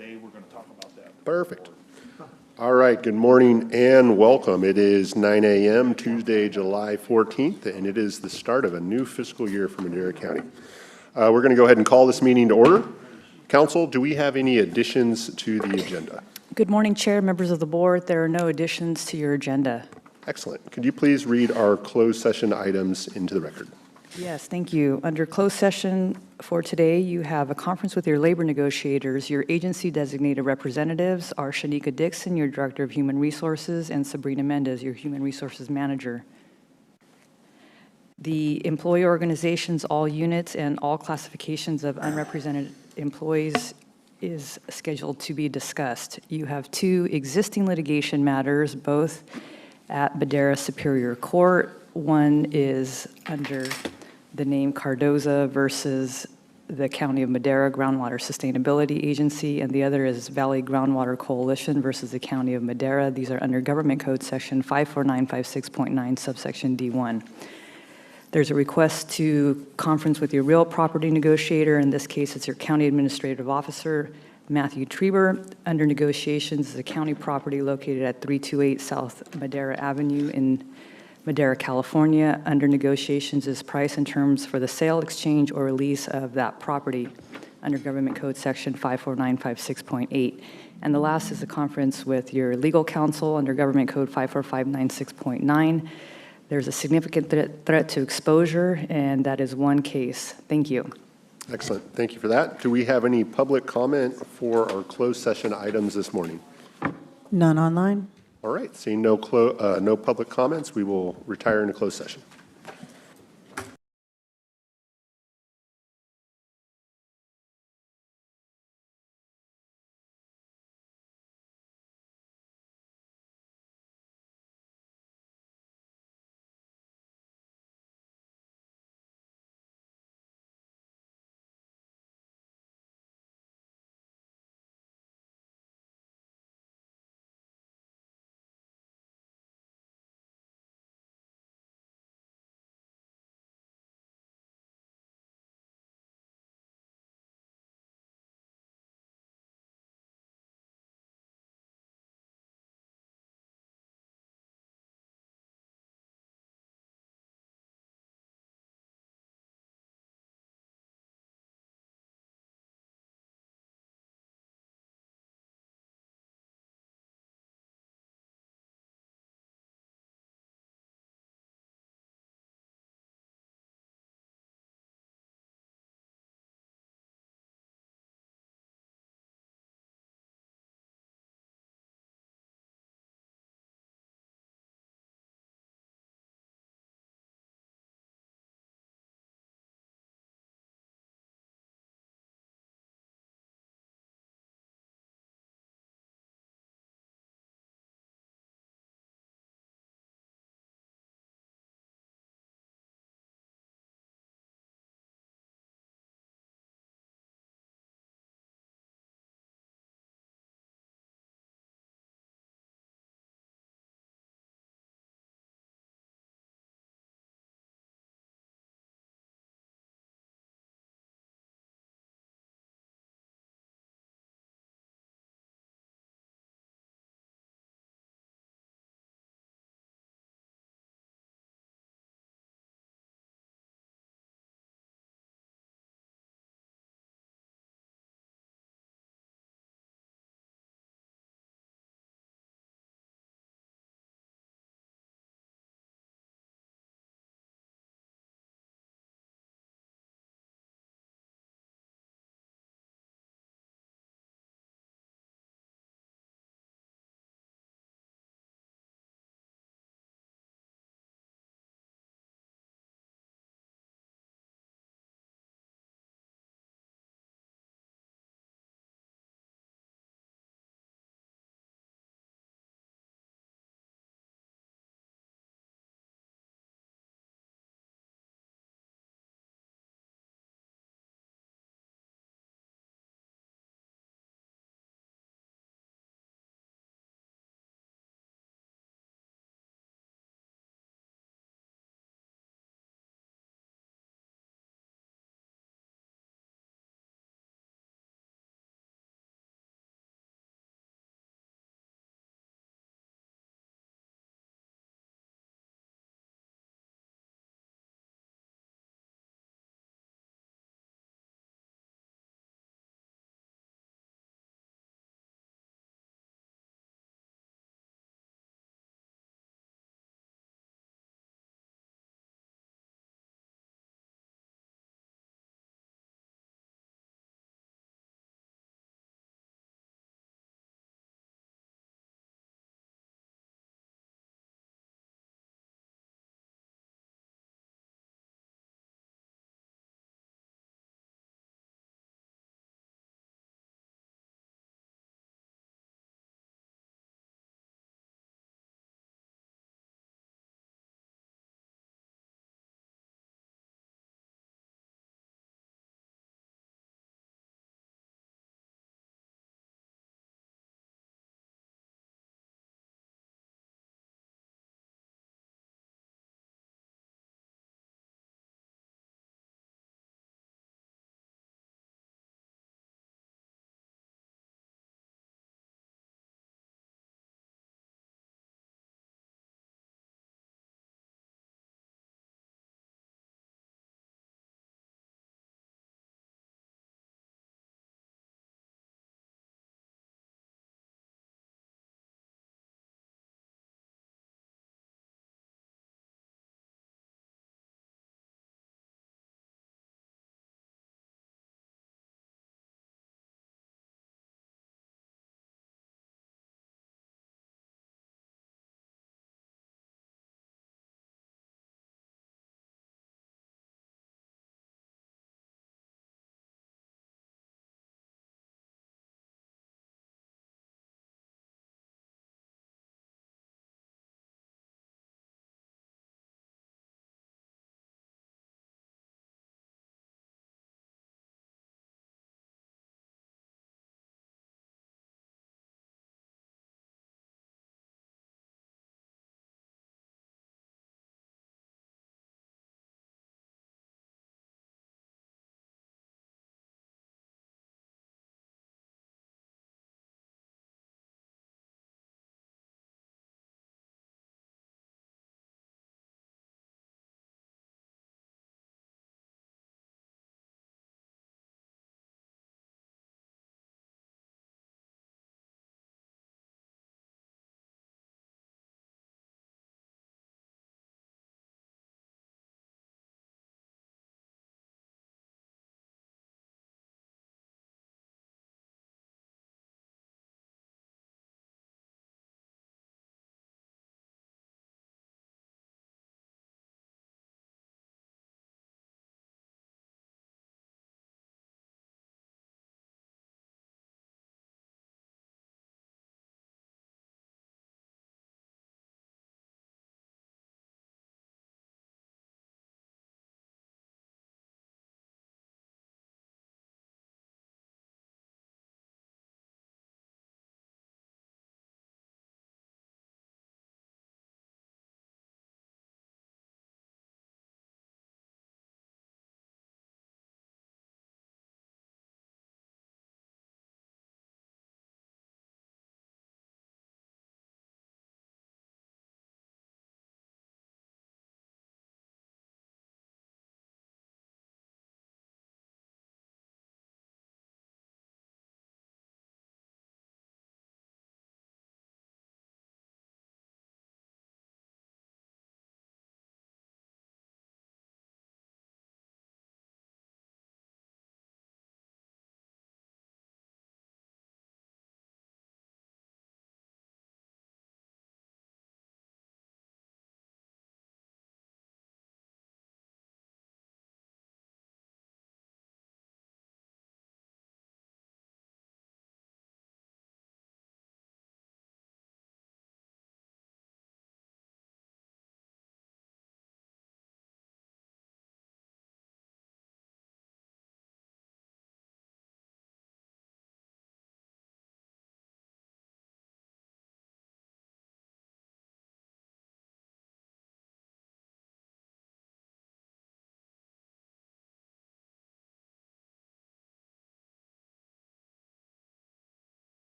today we're going to talk about that. Perfect. All right, good morning and welcome. It is 9 a.m. Tuesday, July 14th, and it is the start of a new fiscal year for Madera County. We're going to go ahead and call this meeting to order. Council, do we have any additions to the agenda? Good morning, Chair, members of the board. There are no additions to your agenda. Excellent. Could you please read our closed session items into the record? Yes, thank you. Under closed session for today, you have a conference with your labor negotiators. Your agency designated representatives are Shanika Dixon, your Director of Human Resources, and Sabrina Mendez, your Human Resources Manager. The employee organizations, all units, and all classifications of unrepresented employees is scheduled to be discussed. You have two existing litigation matters, both at Madera Superior Court. One is under the name Cardoza versus the County of Madera Groundwater Sustainability Agency, and the other is Valley Groundwater Coalition versus the County of Madera. These are under Government Code Section 54956.9, subsection D1. There's a request to conference with your real property negotiator. In this case, it's your County Administrative Officer, Matthew Treber. Under negotiations is a county property located at 328 South Madera Avenue in Madera, California. Under negotiations is price and terms for the sale, exchange, or release of that property under Government Code Section 54956.8. And the last is a conference with your legal counsel under Government Code 54596.9. There's a significant threat to exposure, and that is one case. Thank you. Excellent. Thank you for that. Do we have any public comment for our closed session items this morning? None online. All right. Seeing no public comments, we will retire into closed session.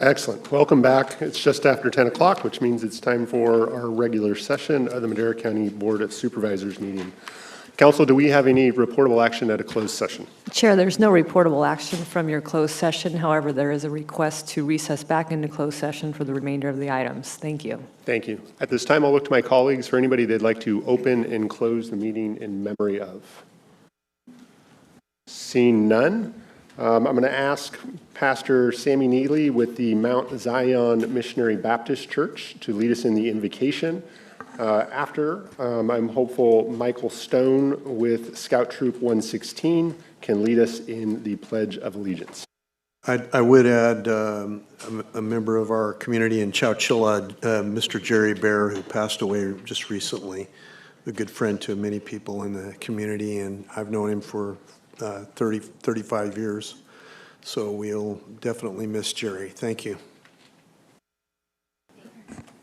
Excellent. Welcome back. It's just after 10 o'clock, which means it's time for our regular session of the Madera County Board of Supervisors meeting. Council, do we have any reportable action at a closed session? Chair, there's no reportable action from your closed session. However, there is a request to recess back into closed session for the remainder of the items. Thank you. Thank you. At this time, I'll look to my colleagues for anybody they'd like to open and close the meeting in memory of. Seeing none, I'm going to ask Pastor Sammy Neely with the Mount Zion Missionary Baptist Church to lead us in the invocation. After, I'm hopeful Michael Stone with Scout Troop 116 can lead us in the Pledge of Allegiance. I would add a member of our community in Chowchilla, Mr. Jerry Bear, who passed away just recently, a good friend to many people in the community, and I've known him for 35 years. So we'll definitely miss Jerry. Thank you.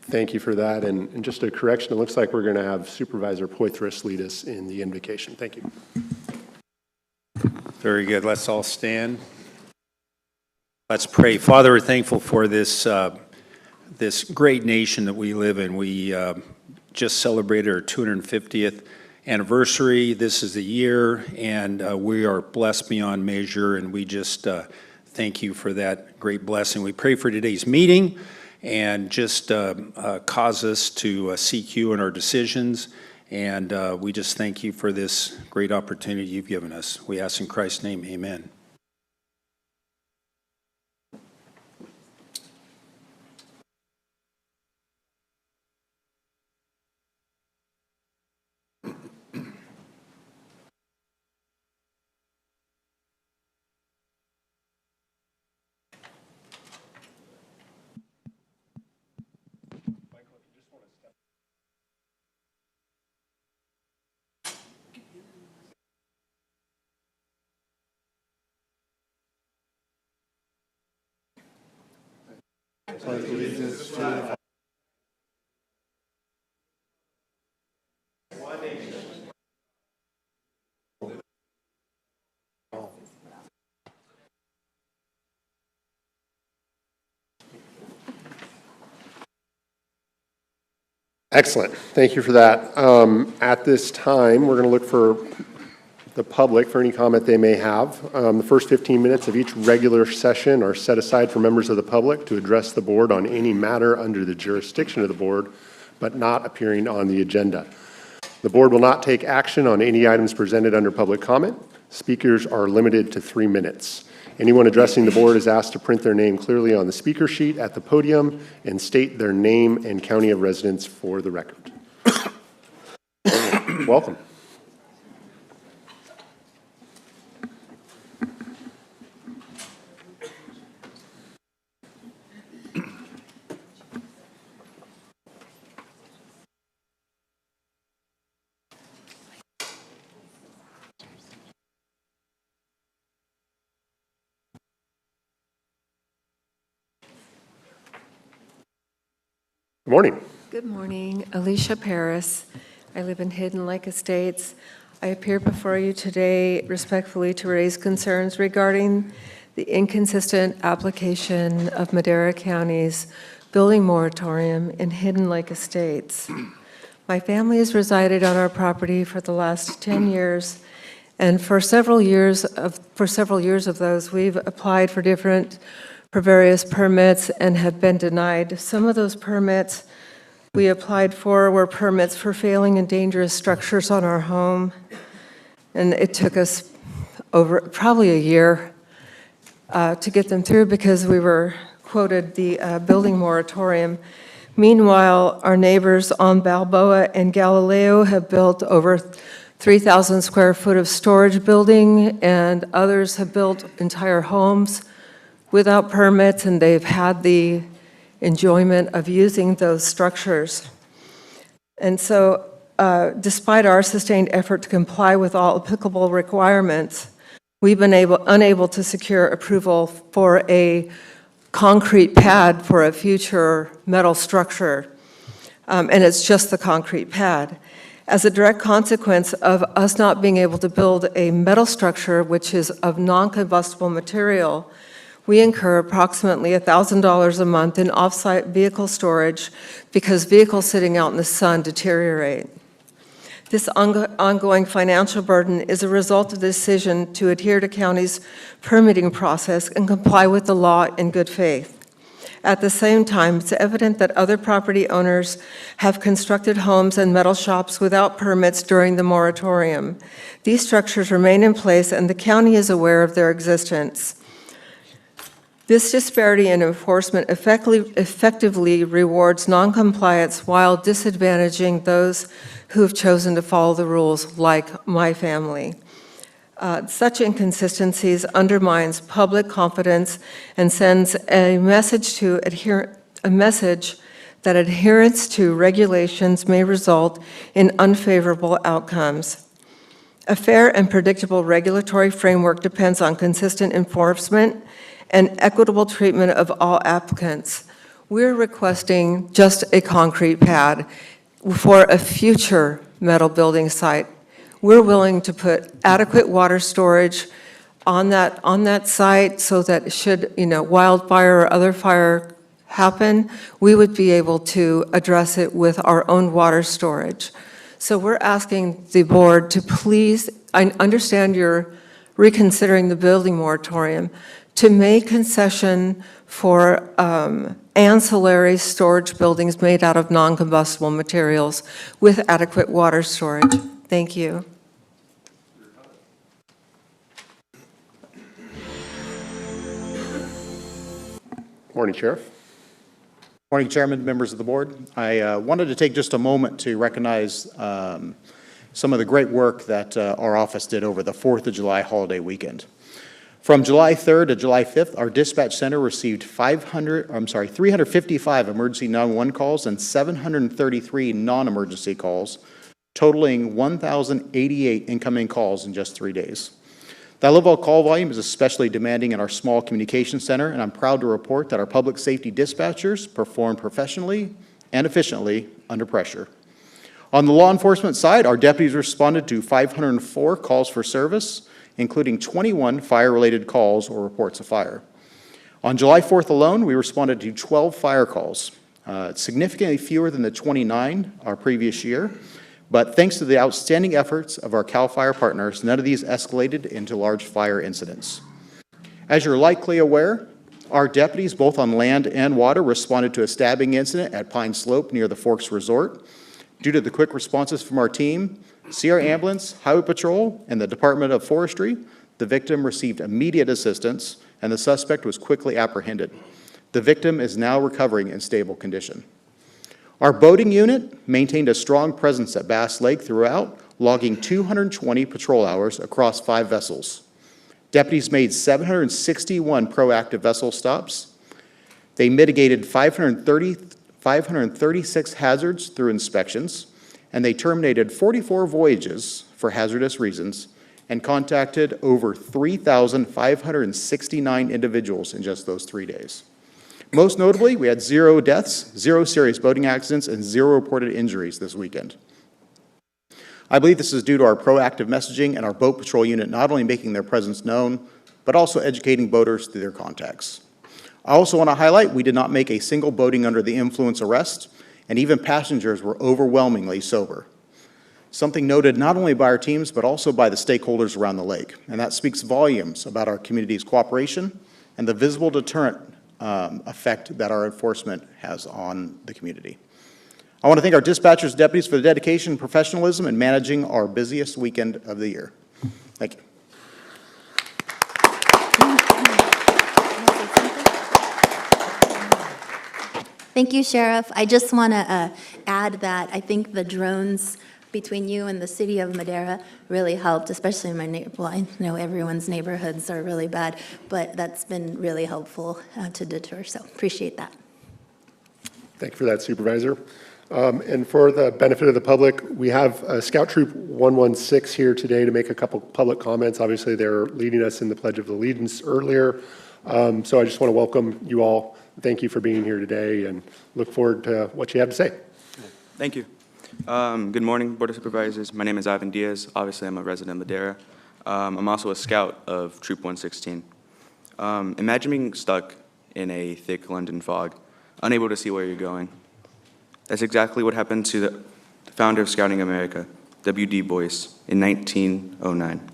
Thank you for that. And just a correction, it looks like we're going to have Supervisor Poitras lead us in the invocation. Thank you. Very good. Let's all stand. Let's pray. Father, we're thankful for this this great nation that we live in. We just celebrated our 250th anniversary. This is the year, and we are blessed beyond measure, and we just thank you for that great blessing. We pray for today's meeting, and just cause us to seek you in our decisions. And we just thank you for this great opportunity you've given us. We ask in Christ's name, amen. Excellent. Thank you for that. At this time, we're going to look for the public for any comment they may have. The first 15 minutes of each regular session are set aside for members of the public to address the board on any matter under the jurisdiction of the board, but not appearing on the agenda. The board will not take action on any items presented under public comment. Speakers are limited to 3 minutes. Anyone addressing the board is asked to print their name clearly on the speaker sheet at the podium and state their name and county of residence for the record. Welcome. Good morning. Good morning. Alicia Paris. I live in Hidden Lake Estates. I appear before you today respectfully to raise concerns regarding the inconsistent application of Madera County's building moratorium in Hidden Lake Estates. My family has resided on our property for the last 10 years, and for several years of those, we've applied for various permits and have been denied. Some of those permits we applied for were permits for failing and dangerous structures on our home, and it took us over probably a year to get them through because we were quoted the building moratorium. Meanwhile, our neighbors on Balboa and Galileo have built over 3,000 square foot of storage building, and others have built entire homes without permits, and they've had the enjoyment of using those structures. And so, despite our sustained effort to comply with all applicable requirements, we've been unable to secure approval for a concrete pad for a future metal structure, and it's just the concrete pad. As a direct consequence of us not being able to build a metal structure, which is of non-combustible material, we incur approximately $1,000 a month in off-site vehicle storage because vehicles sitting out in the sun deteriorate. This ongoing financial burden is a result of the decision to adhere to county's permitting process and comply with the law in good faith. At the same time, it's evident that other property owners have constructed homes and metal shops without permits during the moratorium. These structures remain in place, and the county is aware of their existence. This disparity in enforcement effectively rewards noncompliance while disadvantaging those who have chosen to follow the rules, like my family. Such inconsistencies undermines public confidence and sends a message that adherence to regulations may result in unfavorable outcomes. A fair and predictable regulatory framework depends on consistent enforcement and equitable treatment of all applicants. We're requesting just a concrete pad for a future metal building site. We're willing to put adequate water storage on that site so that should, wildfire or other fire happen, we would be able to address it with our own water storage. So we're asking the board to please, I understand you're reconsidering the building moratorium, to make concession for ancillary storage buildings made out of non-combustible materials with adequate water storage. Thank you. Morning, Sheriff. Morning, Chairman, members of the board. I wanted to take just a moment to recognize some of the great work that our office did over the 4th of July holiday weekend. From July 3rd to July 5th, our dispatch center received 355 emergency 911 calls and 733 non-emergency calls, totaling 1,088 incoming calls in just 3 days. That level of call volume is especially demanding in our small communication center, and I'm proud to report that our public safety dispatchers performed professionally and efficiently under pressure. On the law enforcement side, our deputies responded to 504 calls for service, including 21 fire-related calls or reports of fire. On July 4th alone, we responded to 12 fire calls, significantly fewer than the 29 our previous year, but thanks to the outstanding efforts of our CAL FIRE partners, none of these escalated into large fire incidents. As you're likely aware, our deputies, both on land and water, responded to a stabbing incident at Pine Slope near the Forks Resort. Due to the quick responses from our team, Sierra Ambulance, Highway Patrol, and the Department of Forestry, the victim received immediate assistance, and the suspect was quickly apprehended. The victim is now recovering in stable condition. Our boating unit maintained a strong presence at Bass Lake throughout, logging 220 patrol hours across 5 vessels. Deputies made 761 proactive vessel stops. They mitigated 536 hazards through inspections, and they terminated 44 voyages for hazardous reasons and contacted over 3,569 individuals in just those 3 days. Most notably, we had 0 deaths, 0 serious boating accidents, and 0 reported injuries this weekend. I believe this is due to our proactive messaging and our boat patrol unit not only making their presence known, but also educating boaters through their contacts. I also want to highlight we did not make a single boating under the influence arrest, and even passengers were overwhelmingly sober. Something noted not only by our teams, but also by the stakeholders around the lake. And that speaks volumes about our community's cooperation and the visible deterrent effect that our enforcement has on the community. I want to thank our dispatchers and deputies for the dedication and professionalism in managing our busiest weekend of the year. Thank you. Thank you, Sheriff. I just want to add that I think the drones between you and the city of Madera really helped, especially in my neighborhood. Well, I know everyone's neighborhoods are really bad, but that's been really helpful to deter, so appreciate that. Thank you for that, Supervisor. And for the benefit of the public, we have Scout Troop 116 here today to make a couple public comments. Obviously, they're leading us in the Pledge of Allegiance earlier. So I just want to welcome you all. Thank you for being here today and look forward to what you have to say. Thank you. Good morning, Board of Supervisors. My name is Ivan Diaz. Obviously, I'm a resident of Madera. I'm also a scout of Troop 116. Imagine being stuck in a thick London fog, unable to see where you're going. That's exactly what happened to the founder of Scouting America, W.D. Boyce, in 1909.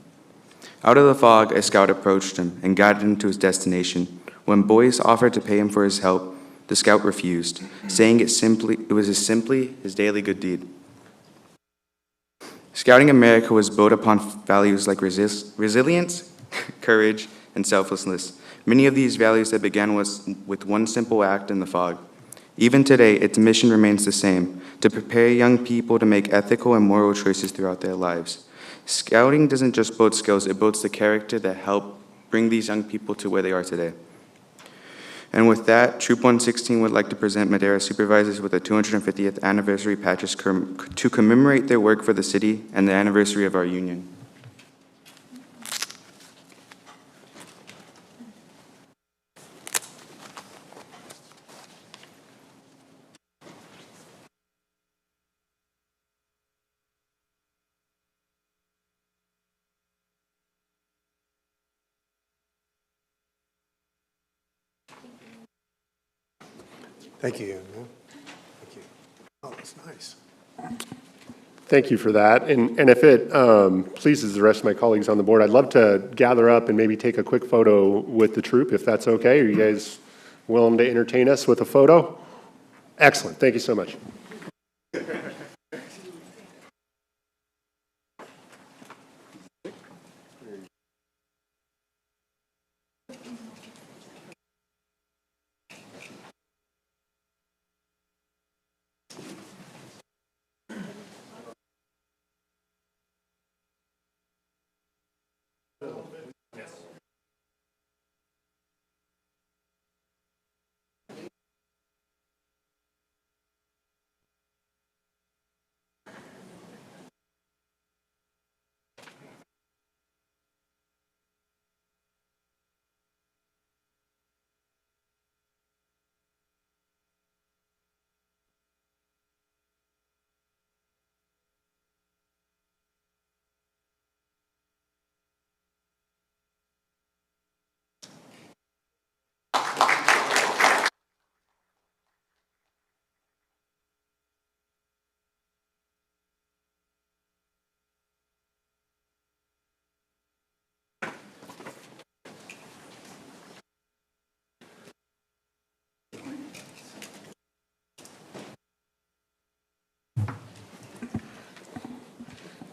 Out of the fog, a scout approached him and guided him to his destination. When Boyce offered to pay him for his help, the scout refused, saying it was simply his daily good deed. Scouting America was built upon values like resilience, courage, and selflessness. Many of these values that began with one simple act in the fog. Even today, its mission remains the same, to prepare young people to make ethical and moral choices throughout their lives. Scouting doesn't just build skills, it builds the character that help bring these young people to where they are today. And with that, Troop 116 would like to present Madera Supervisors with the 250th anniversary patches to commemorate their work for the city and the anniversary of our union. Thank you, young man. Thank you. Oh, that's nice. Thank you for that. And if it pleases the rest of my colleagues on the board, I'd love to gather up and maybe take a quick photo with the troop, if that's okay. Are you guys willing to entertain us with a photo? Excellent. Thank you so much.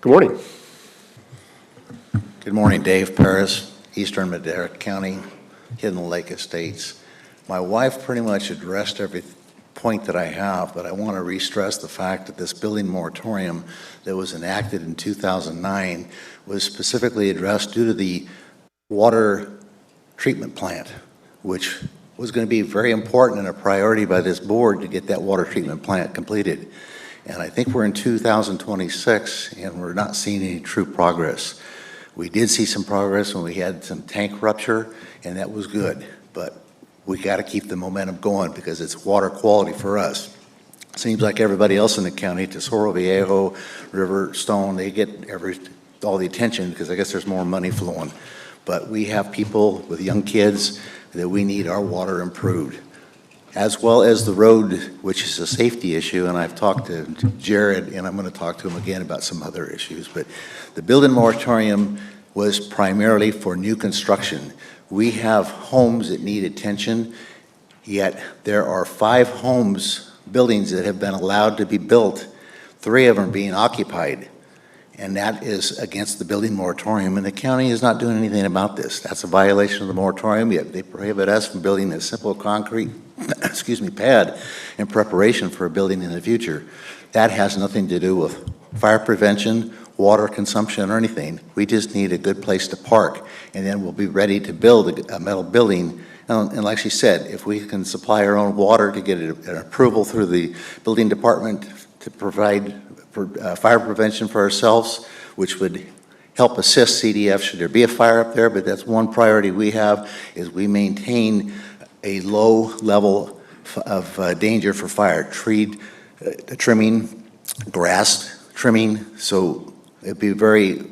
Good morning. Good morning, Dave Paris, Eastern Madera County, Hidden Lake Estates. My wife pretty much addressed every point that I have, but I want to re-stress the fact that this building moratorium that was enacted in 2009 was specifically addressed due to the water treatment plant, which was going to be very important and a priority by this board to get that water treatment plant completed. And I think we're in 2026 and we're not seeing any true progress. We did see some progress when we had some tank rupture, and that was good, but we got to keep the momentum going because it's water quality for us. Seems like everybody else in the county, Tesoro Viejo, River, Stone, they get all the attention because I guess there's more money flowing. But we have people with young kids that we need our water improved, as well as the road, which is a safety issue, and I've talked to Jared, and I'm going to talk to him again about some other issues. But the building moratorium was primarily for new construction. We have homes that need attention, yet there are 5 buildings that have been allowed to be built, 3 of them being occupied, and that is against the building moratorium, and the county is not doing anything about this. That's a violation of the moratorium, yet they prohibit us from building a simple concrete pad in preparation for a building in the future. That has nothing to do with fire prevention, water consumption, or anything. We just need a good place to park, and then we'll be ready to build a metal building. And like she said, if we can supply our own water to get an approval through the building department to provide for fire prevention for ourselves, which would help assist CDF should there be a fire up there, but that's one priority we have, is we maintain a low level of danger for fire, tree trimming, grass trimming, so it'd be very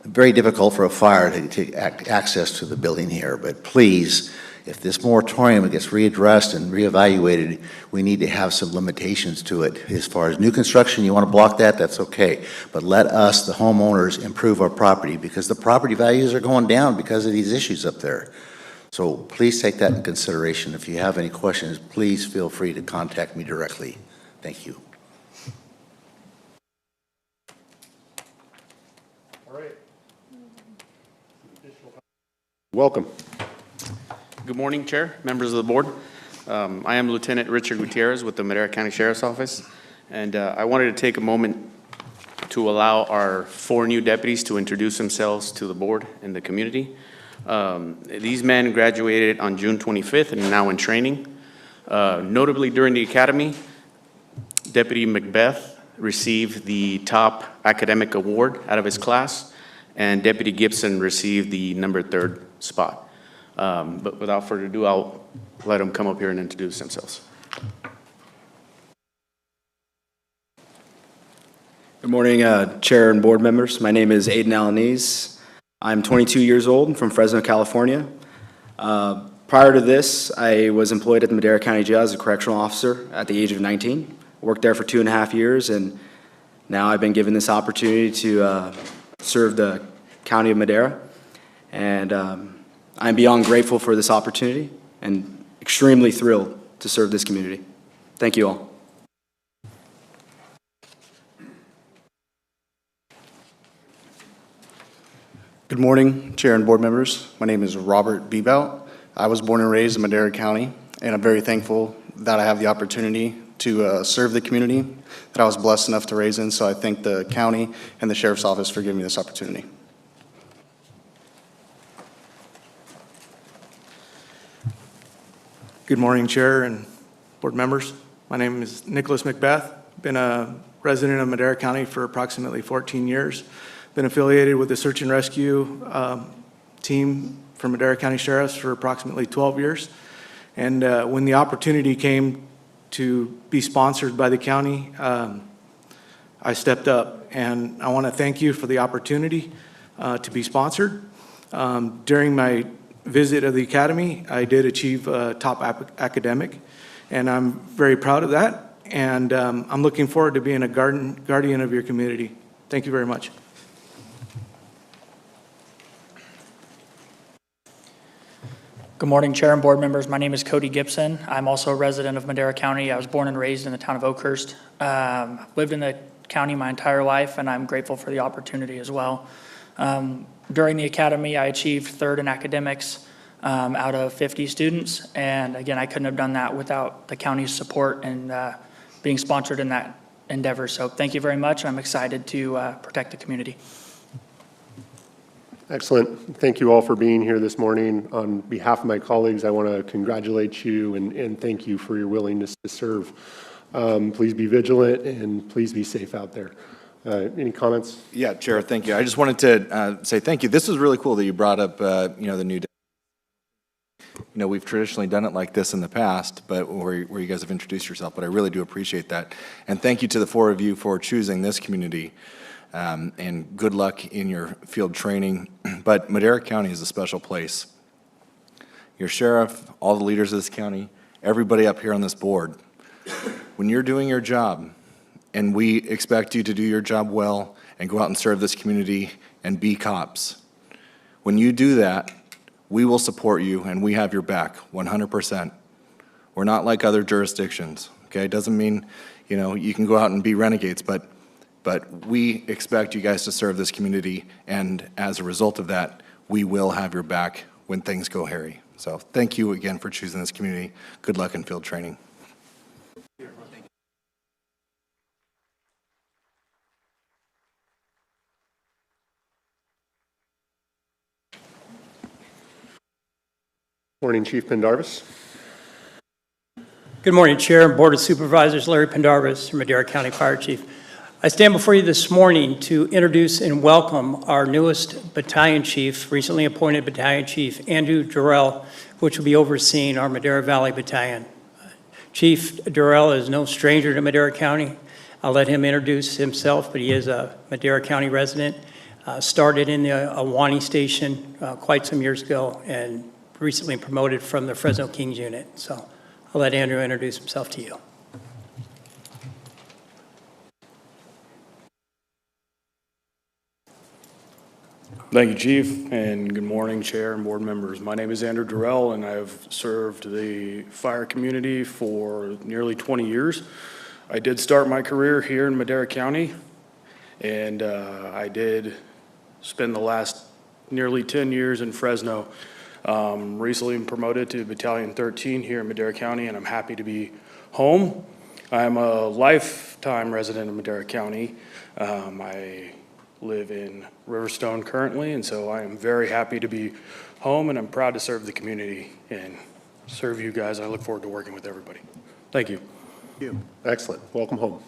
very difficult for a fire to access to the building here. But please, if this moratorium gets readdressed and reevaluated, we need to have some limitations to it. As far as new construction, you want to block that, that's okay. But let us, the homeowners, improve our property, because the property values are going down because of these issues up there. So please take that in consideration. If you have any questions, please feel free to contact me directly. Thank you. All right. Welcome. Good morning, Chair, members of the board. I am Lieutenant Richard Gutierrez with the Madera County Sheriff's Office, and I wanted to take a moment to allow our 4 new deputies to introduce themselves to the board and the community. These men graduated on June 25th and are now in training. Notably, during the academy, Deputy Macbeth received the top academic award out of his class, and Deputy Gibson received the number 3rd spot. But without further ado, I'll let them come up here and introduce themselves. Good morning, Chair and board members. My name is Aiden Alanese. I'm 22 years old. I'm from Fresno, California. Prior to this, I was employed at the Madera County Jail as a correctional officer at the age of 19. Worked there for 2.5 years, and now I've been given this opportunity to serve the County of Madera. And I'm beyond grateful for this opportunity and extremely thrilled to serve this community. Thank you all. Good morning, Chair and board members. My name is Robert Bebout. I was born and raised in Madera County, and I'm very thankful that I have the opportunity to serve the community that I was blessed enough to raise in, so I thank the county and the Sheriff's Office for giving me this opportunity. Good morning, Chair and board members. My name is Nicholas Macbeth. Been a resident of Madera County for approximately 14 years. Been affiliated with the search and rescue team for Madera County Sheriffs for approximately 12 years. And when the opportunity came to be sponsored by the county, I stepped up. And I want to thank you for the opportunity to be sponsored. During my visit of the academy, I did achieve top academic, and I'm very proud of that. And I'm looking forward to being a guardian of your community. Thank you very much. Good morning, Chair and board members. My name is Cody Gibson. I'm also a resident of Madera County. I was born and raised in the town of Oakhurst. Lived in the county my entire life, and I'm grateful for the opportunity as well. During the academy, I achieved 3rd in academics out of 50 students. And again, I couldn't have done that without the county's support and being sponsored in that endeavor. So thank you very much. I'm excited to protect the community. Excellent. Thank you all for being here this morning. On behalf of my colleagues, I want to congratulate you and thank you for your willingness to serve. Please be vigilant and please be safe out there. Any comments? Yeah, Chair, thank you. I just wanted to say thank you. This is really cool that you brought up, the new. We've traditionally done it like this in the past, but where you guys have introduced yourself, but I really do appreciate that. And thank you to the 4 of you for choosing this community. And good luck in your field training. But Madera County is a special place. Your sheriff, all the leaders of this county, everybody up here on this board, when you're doing your job, and we expect you to do your job well and go out and serve this community and be cops, when you do that, we will support you and we have your back 100%. We're not like other jurisdictions, okay? It doesn't mean, you can go out and be renegades, but we expect you guys to serve this community, and as a result of that, we will have your back when things go hairy. So thank you again for choosing this community. Good luck in field training. Morning, Chief Pendarvis. Good morning, Chair and Board of Supervisors. Larry Pendarvis, Madera County Fire Chief. I stand before you this morning to introduce and welcome our newest battalion chief, recently appointed Battalion Chief Andrew Durrell, which will be overseeing our Madera Valley Battalion. Chief Durrell is no stranger to Madera County. I'll let him introduce himself, but he is a Madera County resident. Started in the Awani Station quite some years ago and recently promoted from the Fresno Kings unit. So I'll let Andrew introduce himself to you. Thank you, Chief, and good morning, Chair and board members. My name is Andrew Durrell, and I've served the fire community for nearly 20 years. I did start my career here in Madera County, and I did spend the last nearly 10 years in Fresno. Recently promoted to Battalion 13 here in Madera County, and I'm happy to be home. I'm a lifetime resident of Madera County. I live in Riverstone currently, and so I am very happy to be home, and I'm proud to serve the community and serve you guys. I look forward to working with everybody. Thank you. Excellent. Welcome home.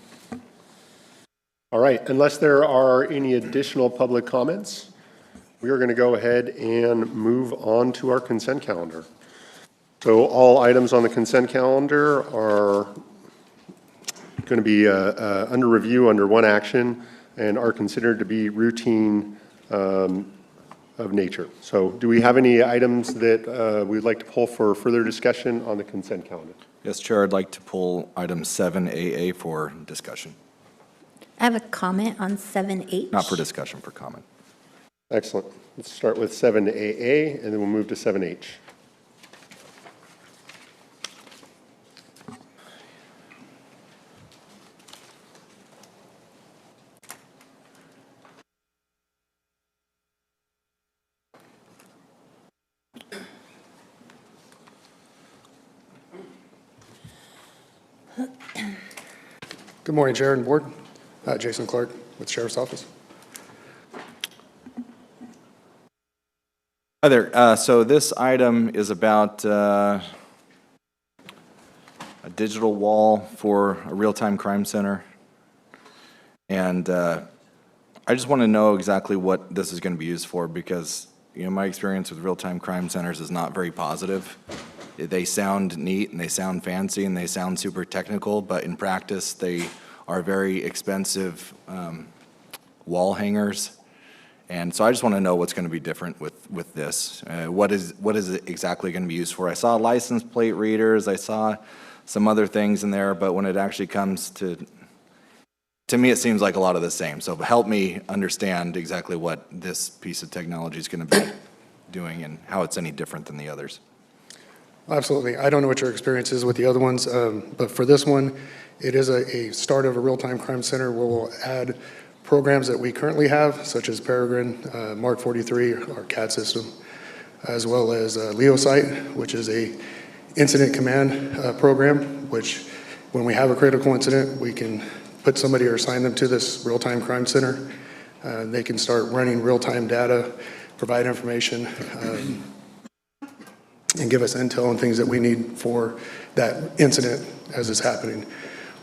All right, unless there are any additional public comments, we are going to go ahead and move on to our consent calendar. So all items on the consent calendar are going to be under review under one action and are considered to be routine of nature. So do we have any items that we'd like to pull for further discussion on the consent calendar? Yes, Chair, I'd like to pull item 7AA for discussion. I have a comment on 7H. Not for discussion, for comment. Excellent. Let's start with 7AA, and then we'll move to 7H. Good morning, Chair and Board. Jason Clark with Sheriff's Office. Hi there. So this item is about a digital wall for a real-time crime center. And I just want to know exactly what this is going to be used for because, you know, my experience with real-time crime centers is not very positive. They sound neat and they sound fancy and they sound super technical, but in practice they are very expensive wall hangers. And so I just want to know what's going to be different with this. What is it exactly going to be used for? I saw license plate readers, I saw some other things in there, but when it actually comes to me it seems like a lot of the same. So help me understand exactly what this piece of technology is going to be doing and how it's any different than the others. Absolutely. I don't know what your experience is with the other ones, but for this one, it is a start of a real-time crime center where we'll add programs that we currently have, such as Peregrine, Mark 43, our CAD system, as well as LeoSite, which is a incident command program, which when we have a critical incident, we can put somebody or assign them to this real-time crime center. They can start running real-time data, provide information, and give us intel and things that we need for that incident as it's happening.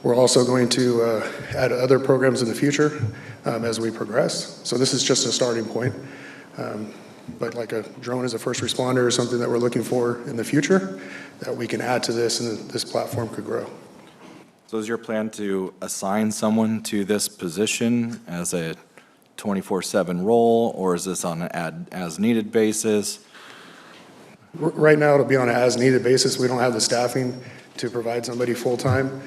We're also going to add other programs in the future as we progress. So this is just a starting point. But like a drone as a first responder or something that we're looking for in the future that we can add to this and this platform could grow. So is your plan to assign someone to this position as a 24/7 role, or is this on an as-needed basis? Right now, it'll be on an as-needed basis. We don't have the staffing to provide somebody full-time.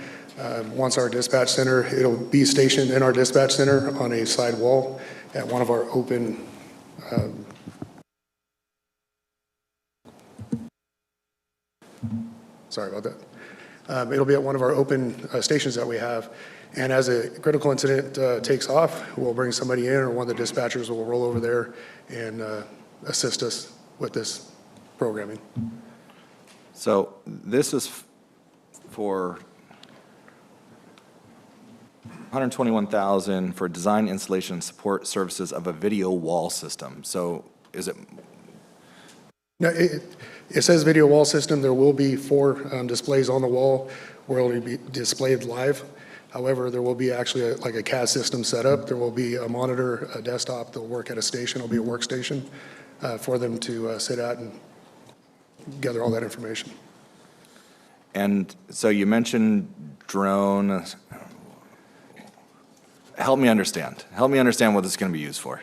Once our dispatch center, it'll be stationed in our dispatch center on a side wall at one of our open sorry about that. It'll be at one of our open stations that we have. And as a critical incident takes off, we'll bring somebody in, or one of the dispatchers will roll over there and assist us with this programming. So this is for $121,000 for design, installation, and support services of a video wall system. So is it? No, it says video wall system. There will be 4 displays on the wall where it'll be displayed live. However, there will be actually like a CAD system set up. There will be a monitor, a desktop. They'll work at a station. It'll be a workstation for them to sit at and gather all that information. And so you mentioned drone. Help me understand. Help me understand what this is going to be used for.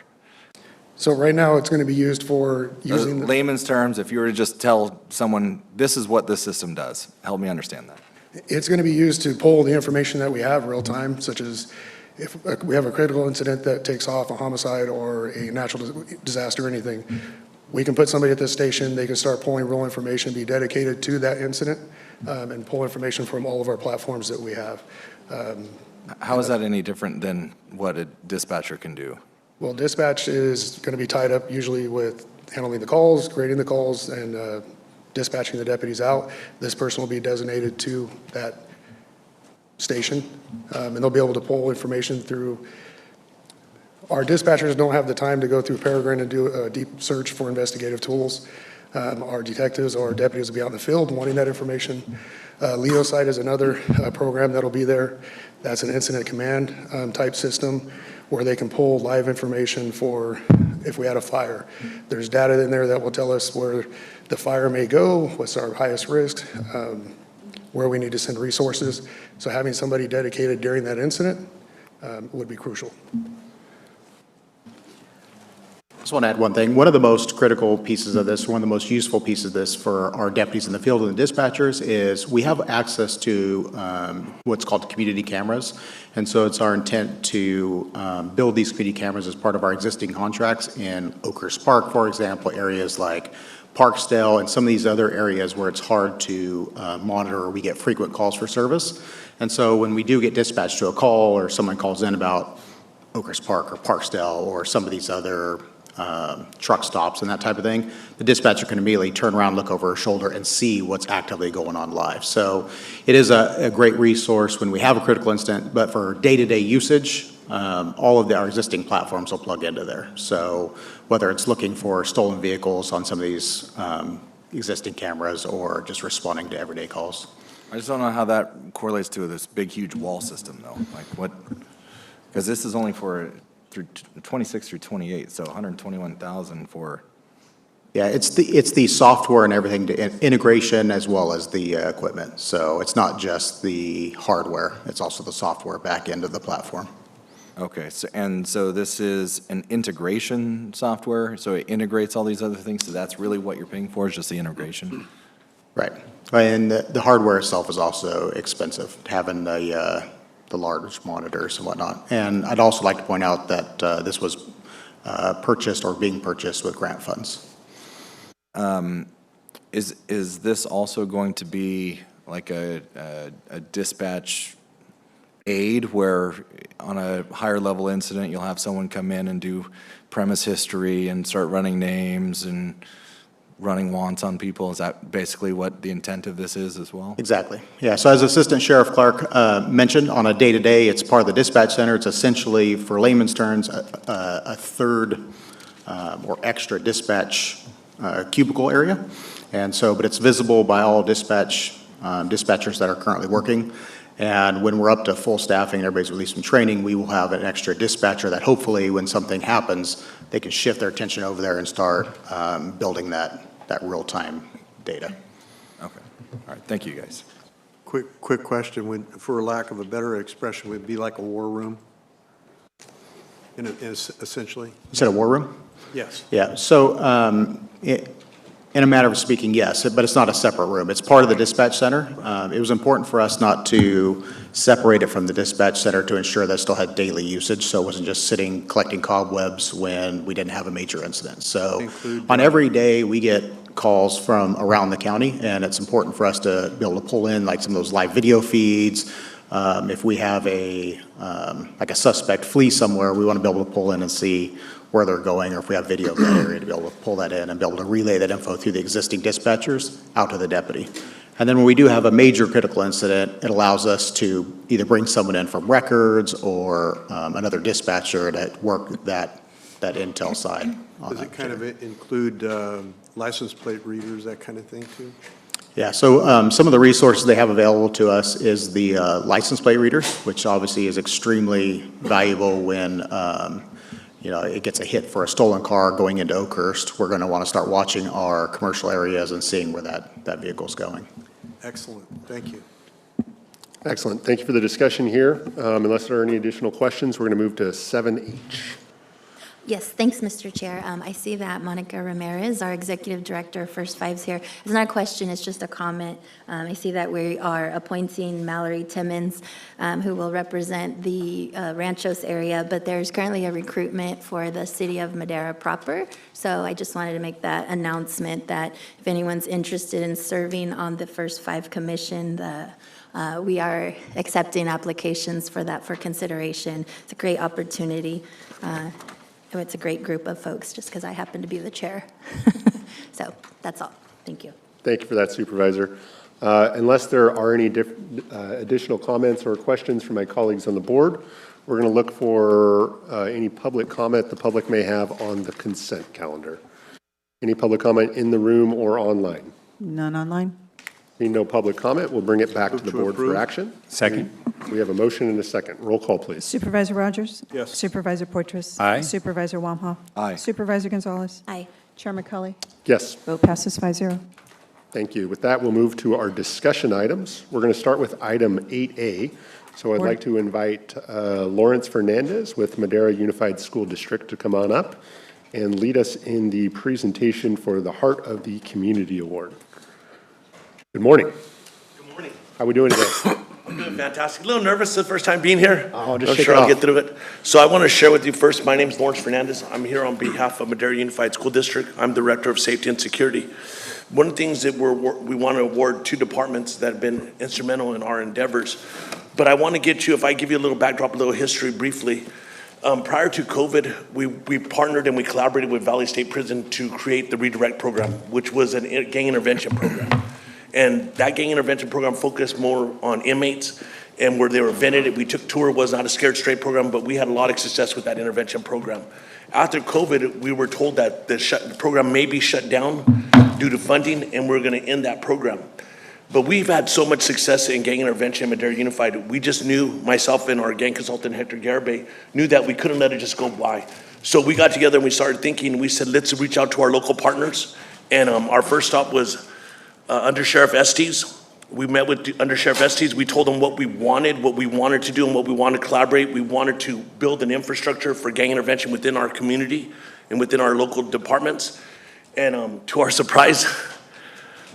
So right now, it's going to be used for using, Layman's terms, if you were to just tell someone, this is what this system does, help me understand that. it's going to be used to pull the information that we have real time, such as if we have a critical incident that takes off, a homicide or a natural disaster or anything, we can put somebody at this station, they can start pulling real information, be dedicated to that incident, and pull information from all of our platforms that we have. How is that any different than what a dispatcher can do? Well, dispatch is going to be tied up usually with handling the calls, grading the calls, and dispatching the deputies out. This person will be designated to that station, and they'll be able to pull information through. Our dispatchers don't have the time to go through Peregrine and do a deep search for investigative tools. Our detectives or deputies will be out in the field wanting that information. Leo Site is another program that'll be there. That's an incident command type system where they can pull live information for if we had a fire. There's data in there that will tell us where the fire may go, what's our highest risk, where we need to send resources. So having somebody dedicated during that incident would be crucial. I just want to add one thing. One of the most critical pieces of this, one of the most useful pieces of this for our deputies in the field and the dispatchers is we have access to what's called community cameras. And so it's our intent to build these community cameras as part of our existing contracts in Oakhurst Park, for example, areas like Parksdale and some of these other areas where it's hard to monitor or we get frequent calls for service. And so when we do get dispatched to a call or someone calls in about Oakhurst Park or Parksdale or some of these other truck stops and that type of thing, the dispatcher can immediately turn around, look over her shoulder, and see what's actively going on live. So it is a great resource when we have a critical incident, but for day-to-day usage, all of our existing platforms will plug into there. So whether it's looking for stolen vehicles on some of these existing cameras or just responding to everyday calls. I just don't know how that correlates to this big, huge wall system, though. Like what, because this is only for through 26 through 28, so 121,000 for. Yeah, it's the software and everything, to integration as well as the equipment. So it's not just the hardware, it's also the software back end of the platform. Okay, so this is an integration software, so it integrates all these other things, so that's really what you're paying for, is just the integration? Right, and the hardware itself is also expensive, having the large monitors and whatnot. And I'd also like to point out that this was purchased or being purchased with grant funds. Is this also going to be like a dispatch aid where on a higher level incident, you'll have someone come in and do premise history and start running names and running wants on people? Is that basically what the intent of this is as well? Exactly. Yeah, so as Assistant Sheriff Clark mentioned, on a day-to-day, it's part of the dispatch center. It's essentially, for layman's terms, a third or extra dispatch cubicle area. And so, but it's visible by all dispatchers that are currently working. And when we're up to full staffing and everybody's released from training, we will have an extra dispatcher that hopefully when something happens, they can shift their attention over there and start building that real-time data. Okay. All right. Thank you, guys. Quick question. For lack of a better expression, would it be like a war room? Essentially? You said a war room? Yes. Yeah. So in a matter of speaking, yes, but it's not a separate room. It's part of the dispatch center. It was important for us not to separate it from the dispatch center to ensure that it still had daily usage, so it wasn't just sitting collecting cobwebs when we didn't have a major incident. So on every day, we get calls from around the county, and it's important for us to be able to pull in like some of those live video feeds. If we have like a suspect flee somewhere, we want to be able to pull in and see where they're going, or if we have video of that area, to be able to pull that in and be able to relay that info through the existing dispatchers out to the deputy. And then when we do have a major critical incident, it allows us to either bring someone in from records or another dispatcher to work that intel side. Does it kind of include license plate readers, that kind of thing too? Yeah, so some of the resources they have available to us is the license plate readers, which obviously is extremely valuable when it gets a hit for a stolen car going into Oakhurst. We're going to want to start watching our commercial areas and seeing where that vehicle's going. Excellent. Thank you. Excellent. Thank you for the discussion here. Unless there are any additional questions, we're going to move to 7H. Yes, thanks, Mr. Chair. I see that Monica Ramirez, our Executive Director, First Five's here. It's not a question, it's just a comment. I see that we are appointing Mallory Timmons, who will represent the Ranchos area, but there's currently a recruitment for the city of Madera proper. So I just wanted to make that announcement that if anyone's interested in serving on the First Five Commission, we are accepting applications for that for consideration. It's a great opportunity. It's a great group of folks, just because I happen to be the chair. So that's all. Thank you. Thank you for that, Supervisor. Unless there are any additional comments or questions from my colleagues on the board, we're going to look for any public comment the public may have on the consent calendar. Any public comment in the room or online? None online? Being no public comment, we'll bring it back to the board for action. Second. We have a motion and a second. Roll call, please. Supervisor Rogers? Yes. Supervisor Poitras? Aye. Supervisor Wamhaugh? Aye. Supervisor Gonzalez? Aye. Chair McCully? Yes. Vote passes 5-0. Thank you. With that, we'll move to our discussion items. We're going to start with item 8A. So I'd like to invite Lawrence Fernandez with Madera Unified School District to come on up and lead us in the presentation for the Heart of the Community Award. Good morning. Good morning. How are we doing today? I'm doing fantastic. A little nervous the first time being here. Oh, just I'm shake sure it I'll off. get through it. So I want to share with you first, my name is Lawrence Fernandez. I'm here on behalf of Madera Unified School District. I'm Director of Safety and Security. One of the things that we want to award two departments that have been instrumental in our endeavors. But I want to get you, if I give you a little backdrop, a little history briefly. Prior to COVID, we partnered and we collaborated with Valley State Prison to create the Redirect program, which was a gang intervention program. And that gang intervention program focused more on inmates and where they were vetted. We took tour, was not a scared straight program, but we had a lot of success with that intervention program. After COVID, we were told that the program may be shut down due to funding, and we're going to end that program. But we've had so much success in gang intervention in Madera Unified. We just knew, myself and our gang consultant, Hector Garibay, knew that we couldn't let it just go by. So we got together and we started thinking, we said, let's reach out to our local partners. And our first stop was Under Sheriff Estes. We met with Under Sheriff Estes. We told them what we wanted to do and what we wanted to collaborate. We wanted to build an infrastructure for gang intervention within our community and within our local departments. And to our surprise,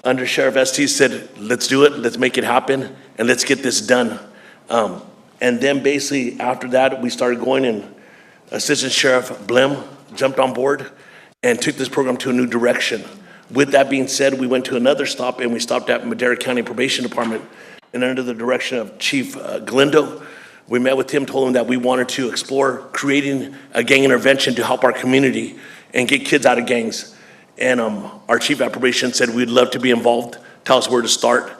Under Sheriff Estes said, let's do it, let's make it happen, and let's get this done. And then basically after that, we started going, and Assistant Sheriff Blim jumped on board and took this program to a new direction. With that being said, we went to another stop, and we stopped at Madera County Probation Department, and under the direction of Chief Galindo, we met with him, told him that we wanted to explore creating a gang intervention to help our community and get kids out of gangs. And our chief at probation said we'd love to be involved, tell us where to start.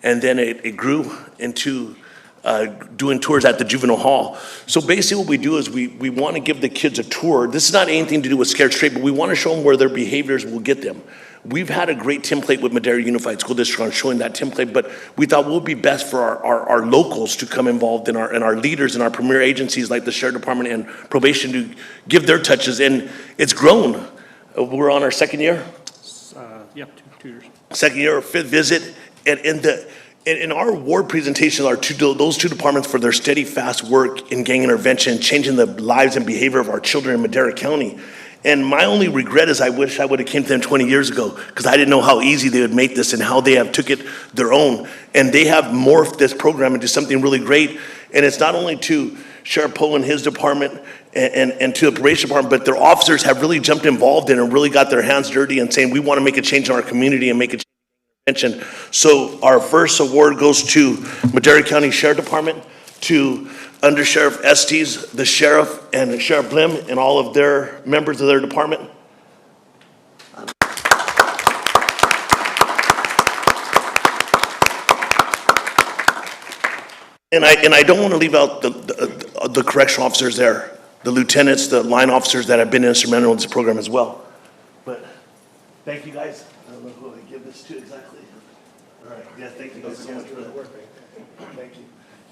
And then it grew into doing tours at the juvenile hall. So basically what we do is we want to give the kids a tour. This is not anything to do with Scared Straight, but we want to show them where their behaviors will get them. We've had a great template with Madera Unified School District on showing that template, but we thought what would be best for our locals to come involved and our leaders and our premier agencies like the Sheriff Department and probation to give their touches. And it's grown. We're on our second year? Yeah, 2 years. Second year or fifth visit. And in our award presentations are those two departments for their steady, fast work in gang intervention, changing the lives and behavior of our children in Madera County. And my only regret is I wish I would have came to them 20 years ago, because I didn't know how easy they would make this and how they have took it their own. And they have morphed this program into something really great. And it's not only to Sheriff Poe and his department and to the probation department, but their officers have really jumped involved in and really got their hands dirty and saying, we want to make a change in our community and make a change in intervention. So our first award goes to Madera County Sheriff Department, to Under Sheriff Estes, the sheriff, and Sheriff Blim, and all of their members of their department. And I don't want to leave out the correctional officers there, the lieutenants, the line officers that have been instrumental in this program as well. But thank you guys. I don't know who I give this to exactly. All right, yeah, thank you guys so much for that work. Thank you.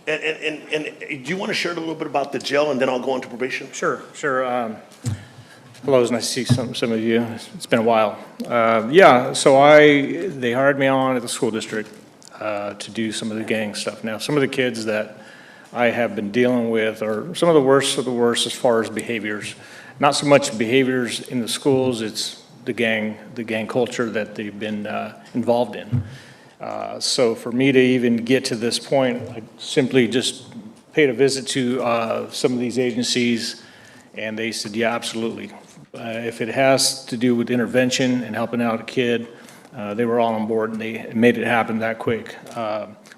And do you want to share a little bit about the jail, and then I'll go into probation? Sure. Hello, it's nice to see some of you. It's been a while. Yeah, so they hired me on at the school district to do some of the gang stuff. Now, some of the kids that I have been dealing with are some of the worst as far as behaviors. not so much behaviors in the schools, it's the gang culture that they've been involved in. So for me to even get to this point, I simply just paid a visit to some of these agencies, and they said, yeah, absolutely. If it has to do with intervention and helping out a kid, they were all on board, and they made it happen that quick.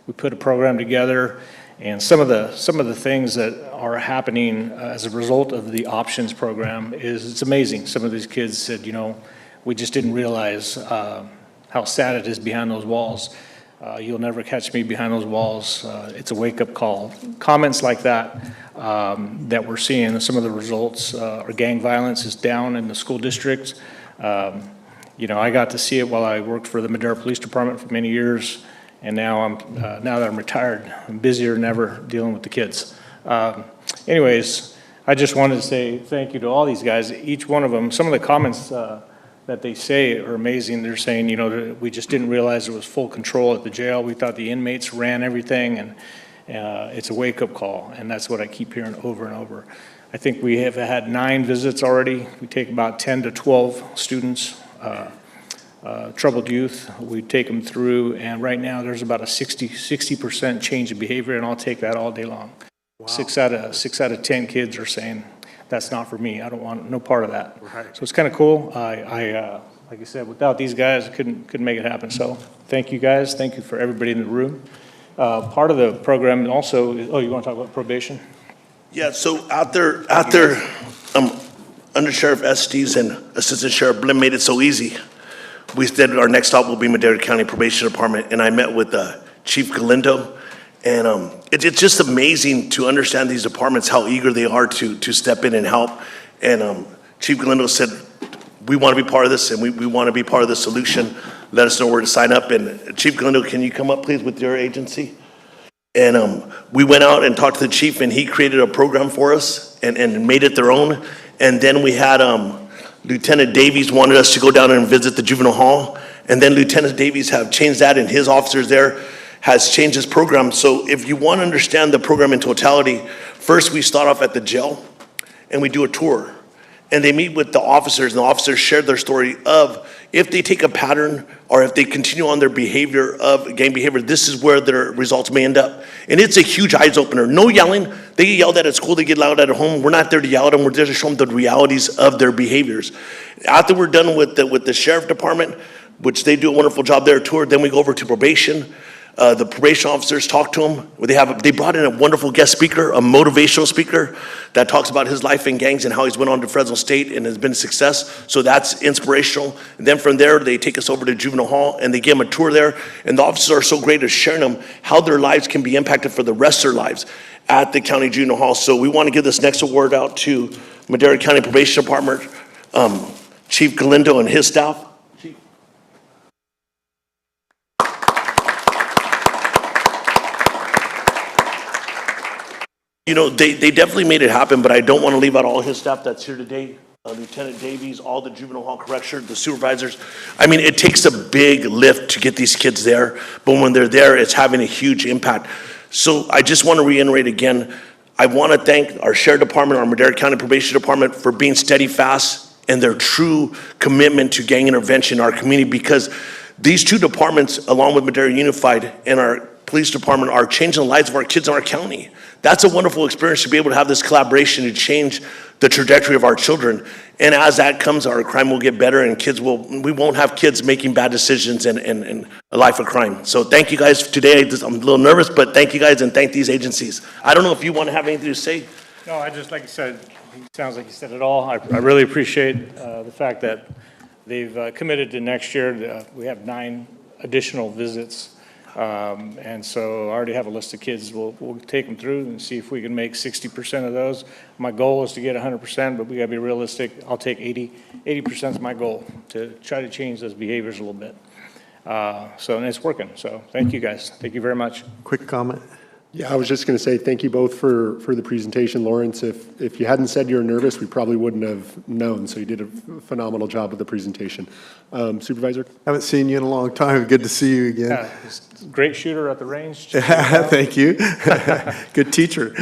We put a program together, and some of the things that are happening as a result of the options program is it's amazing. Some of these kids said, you know, we just didn't realize how sad it is behind those walls. You'll never catch me behind those walls. It's a wake-up call. Comments like that that we're seeing, some of the results are gang violence is down in the school districts. You know, I got to see it while I worked for the Madera Police Department for many years, and now now that I'm retired, I'm busier than ever dealing with the kids. Anyways, I just wanted to say thank you to all these guys. Each one of them, some of the comments that they say are amazing. They're saying, you know, we just didn't realize there was full control at the jail. We thought the inmates ran everything, and it's a wake-up call, and that's what I keep hearing over and over. I think we have had 9 visits already. We take about 10 to 12 students, troubled youth. We take them through, and right now there's about a 60% change in behavior, and I'll take that all day long. Wow. 6 out of 10 kids are saying, that's not for me. I don't want no part of that. Right. So it's kind of cool. Like I said, without these guys, I couldn't make it happen. So thank you guys. Thank you for everybody in the room. Part of the program also is, oh, you want to talk about probation? Yeah, so out there, Under Sheriff Estes and Assistant Sheriff Blim made it so easy. We said our next stop will be Madera County Probation Department, and I met with Chief Galindo. And it's just amazing to understand these departments, how eager they are to step in and help. And Chief Galindo said, we want to be part of this, and we want to be part of the solution. Let us know where to sign up. And Chief Galindo, can you come up, please, with your agency? And we went out and talked to the chief, and he created a program for us and made it their own. And then we had Lieutenant Davies wanted us to go down and visit the juvenile hall. And then Lieutenant Davies have changed that, and his officers there has changed his program. So if you want to understand the program in totality, first we start off at the jail and we do a tour. And they meet with the officers, and the officers share their story of if they take a pattern or if they continue on their behavior of gang behavior, this is where their results may end up. And it's a huge eyes opener. No yelling. They get yelled at school, they get loud at home. We're not there to yell at them, we're there to show them the realities of their behaviors. After we're done with the sheriff department, which they do a wonderful job there tour, then we go over to probation. The probation officers talk to him. They brought in a wonderful guest speaker, a motivational speaker that talks about his life in gangs and how he's went on to Fresno State and has been a success. So that's inspirational. And then from there, they take us over to juvenile hall and they give them a tour there. And the officers are so great at sharing them how their lives can be impacted for the rest of their lives at the county juvenile hall. So we want to give this next award out to Madera County Probation Department, Chief Galindo and his staff. You know, they definitely made it happen, but I don't want to leave out all his staff that's here today. Lieutenant Davies, all the juvenile hall correction, the supervisors. I mean, it takes a big lift to get these kids there, but when they're there, it's having a huge impact. So I just want to reiterate again, I want to thank our sheriff department, our Madera County Probation Department for being steady fast and their true commitment to gang intervention in our community, because these two departments, along with Madera Unified and our police department, are changing the lives of our kids in our county. That's a wonderful experience to be able to have this collaboration to change the trajectory of our children. And as that comes, our crime will get better and we won't have kids making bad decisions and a life of crime. So thank you guys today. I'm a little nervous, but thank you guys and thank these agencies. I don't know if you want to have anything to say. No, I just, like you said, it sounds like you said it all. I really appreciate the fact that they've committed to next year. We have 9 additional visits. And so I already have a list of kids. We'll take them through and see if we can make 60% of those. My goal is to get 100%, but we gotta be realistic. I'll take 80. 80% is my goal, to try to change those behaviors a little bit. And it's working. So thank you guys. Thank you very much. Quick comment. Yeah, I was just going to say thank you both for the presentation. Lawrence, if you hadn't said you were nervous, we probably wouldn't have known. So you did a phenomenal job with the presentation. Supervisor? Haven't seen you in a long time. Good to see you again. Yeah, great shooter at the range. Thank you. Good teacher.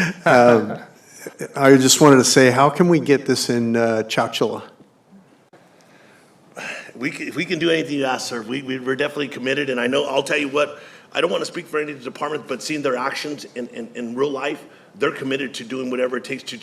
I just wanted to say, how can we get this in Chowchilla? If we can do anything you ask, sir, we're definitely committed, and I know, I'll tell you what, I don't want to speak for any of the departments, but seeing their actions in real life, they're committed to doing whatever it takes to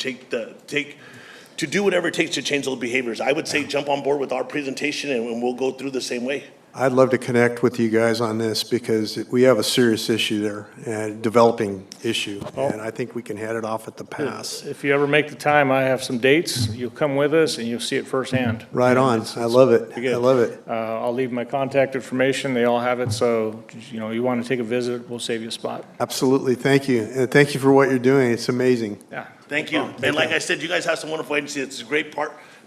do whatever it takes to change those behaviors. I would say jump on board with our presentation, and we'll go through the same way. I'd love to connect with you guys on this because we have a serious issue there, a developing issue, and I think we can head it off at the pass. If you ever make the time, I have some dates. You'll come with us and you'll see it firsthand. Right on. I love it. Pretty good. I love it. I'll leave my contact information. They all have it. So, you know, you want to take a visit, we'll save you a spot. Absolutely. Thank you. And thank you for what you're doing. It's amazing. Yeah. Thank you. And like I said, you guys have some wonderful agencies. It's a great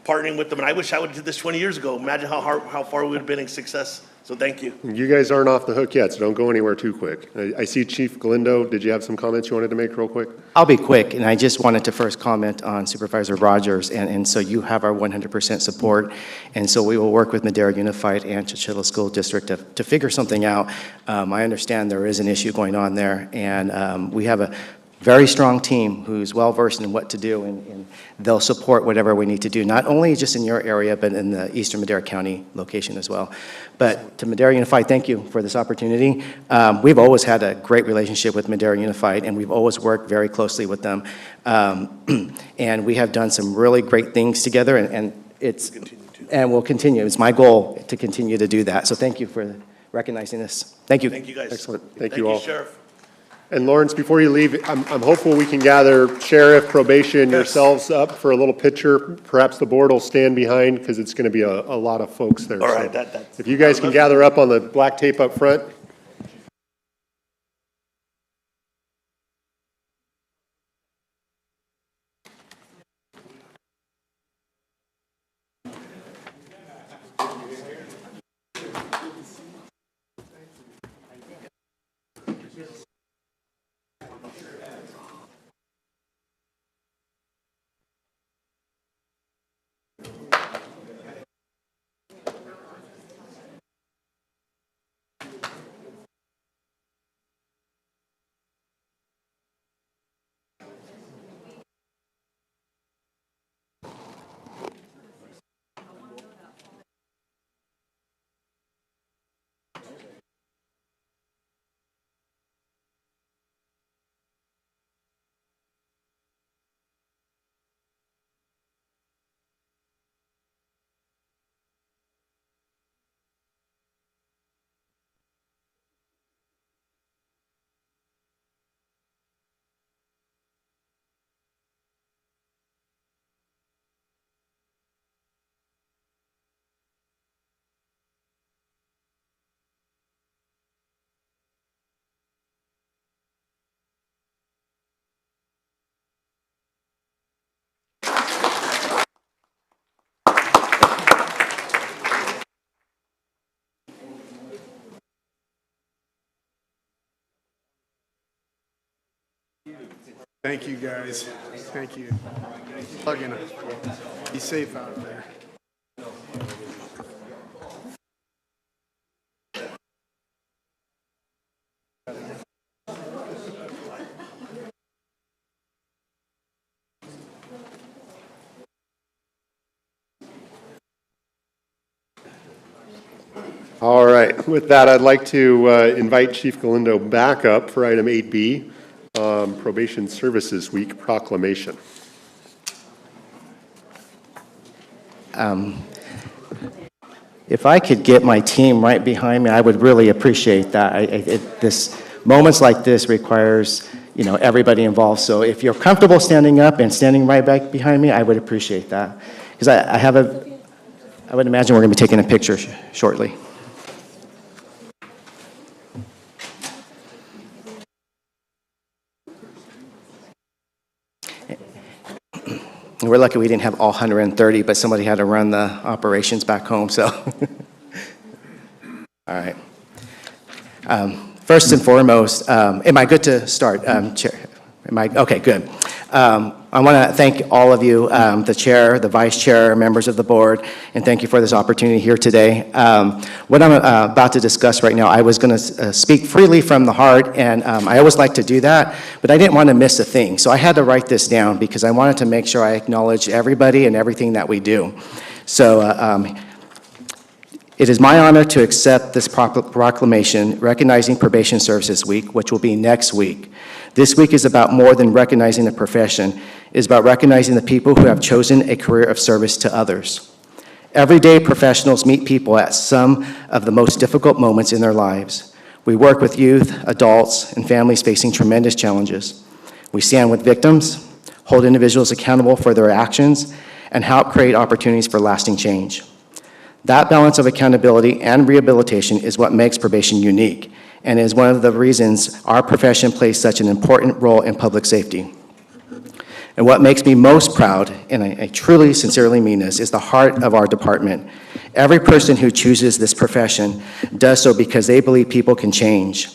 partnering with them, and I wish I would have did this 20 years ago. Imagine how far we would have been in success. So thank you. You guys aren't off the hook yet, so don't go anywhere too quick. I see Chief Galindo. Did you have some comments you wanted to make real quick? I'll be quick, and I just wanted to first comment on Supervisor Rogers, and so you have our 100% support, and so we will work with Madera Unified and Chowchilla School District to figure something out. I understand there is an issue going on there, and we have a very strong team who's well-versed in what to do, and they'll support whatever we need to do, not only just in your area, but in the Eastern Madera County location as well. But to Madera Unified, thank you for this opportunity. We've always had a great relationship with Madera Unified, and we've always worked very closely with them. And we have done some really great things together, and we'll continue. It's my goal to continue to do that. So thank you for recognizing this. Thank you. Thank you, guys. Excellent. Thank you all. Sheriff. And Lawrence, before you leave, I'm hopeful we can gather sheriff, probation, yourselves up for a little picture. Perhaps the board will stand behind because it's going to be a lot of folks there. All So right, if you guys can gather up on the black tape up front. Thank you, guys. Thank you. Be safe out there. All right. With that, I'd like to invite Chief Galindo back up for item 8B, Probation Services Week proclamation. If I could get my team right behind me, I would really appreciate that. Moments like this requires, you know, everybody involved. So if you're comfortable standing up and standing right back behind me, I would appreciate that. Because I would imagine we're going to be taking a picture shortly. We're lucky we didn't have all 130, but somebody had to run the operations back home, so. All right. First and foremost, am I good to start, Chair? Okay, good. I want to thank all of you, the chair, the vice chair, members of the board, and thank you for this opportunity here today. What I'm about to discuss right now, I was going to speak freely from the heart, and I always like to do that, but I didn't want to miss a thing. So I had to write this down because I wanted to make sure I acknowledged everybody and everything that we do. So it is my honor to accept this proclamation recognizing Probation Services Week, which will be next week. This week is about more than recognizing the profession. It is about recognizing the people who have chosen a career of service to others. Everyday professionals meet people at some of the most difficult moments in their lives. We work with youth, adults, and families facing tremendous challenges. We stand with victims, hold individuals accountable for their actions, and help create opportunities for lasting change. That balance of accountability and rehabilitation is what makes probation unique, and is one of the reasons our profession plays such an important role in public safety. And what makes me most proud, and I truly, sincerely mean this, is the heart of our department. Every person who chooses this profession does so because they believe people can change.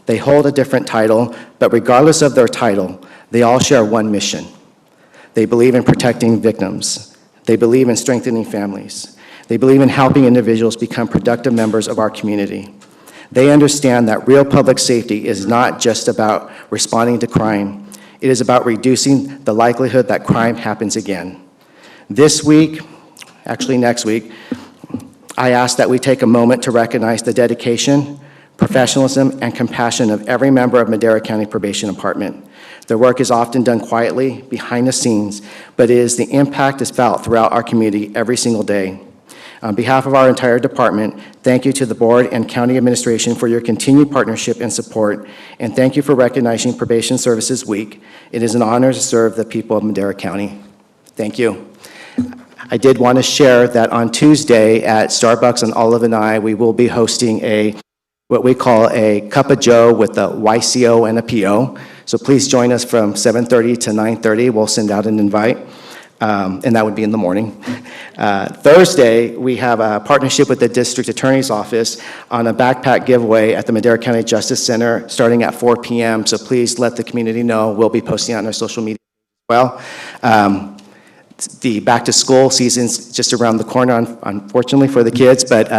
They hold a different title, but regardless of their title, they all share one mission. They believe in protecting victims. They believe in strengthening families. They believe in helping individuals become productive members of our community. They understand that real public safety is not just about responding to crime. It is about reducing the likelihood that crime happens again. This week, actually next week, I ask that we take a moment to recognize the dedication, professionalism, and compassion of every member of Madera County Probation Department. Their work is often done quietly, behind the scenes, but the impact is felt throughout our community every single day. On behalf of our entire department, thank you to the board and county administration for your continued partnership and support, and thank you for recognizing Probation Services Week. It is an honor to serve the people of Madera County. Thank you. I did want to share that on Tuesday at Starbucks on Olive and I, we will be hosting what we call a Cup of Joe with a YCO and a PO. So please join us from 7:30 to 9:30. We'll send out an invite. And that would be in the morning. Thursday, we have a partnership with the District Attorney's Office on a backpack giveaway at the Madera County Justice Center starting at 4 p.m. So please let the community know. We'll be posting on our social media as well. The back-to-school season's just around the corner, unfortunately, for the kids, but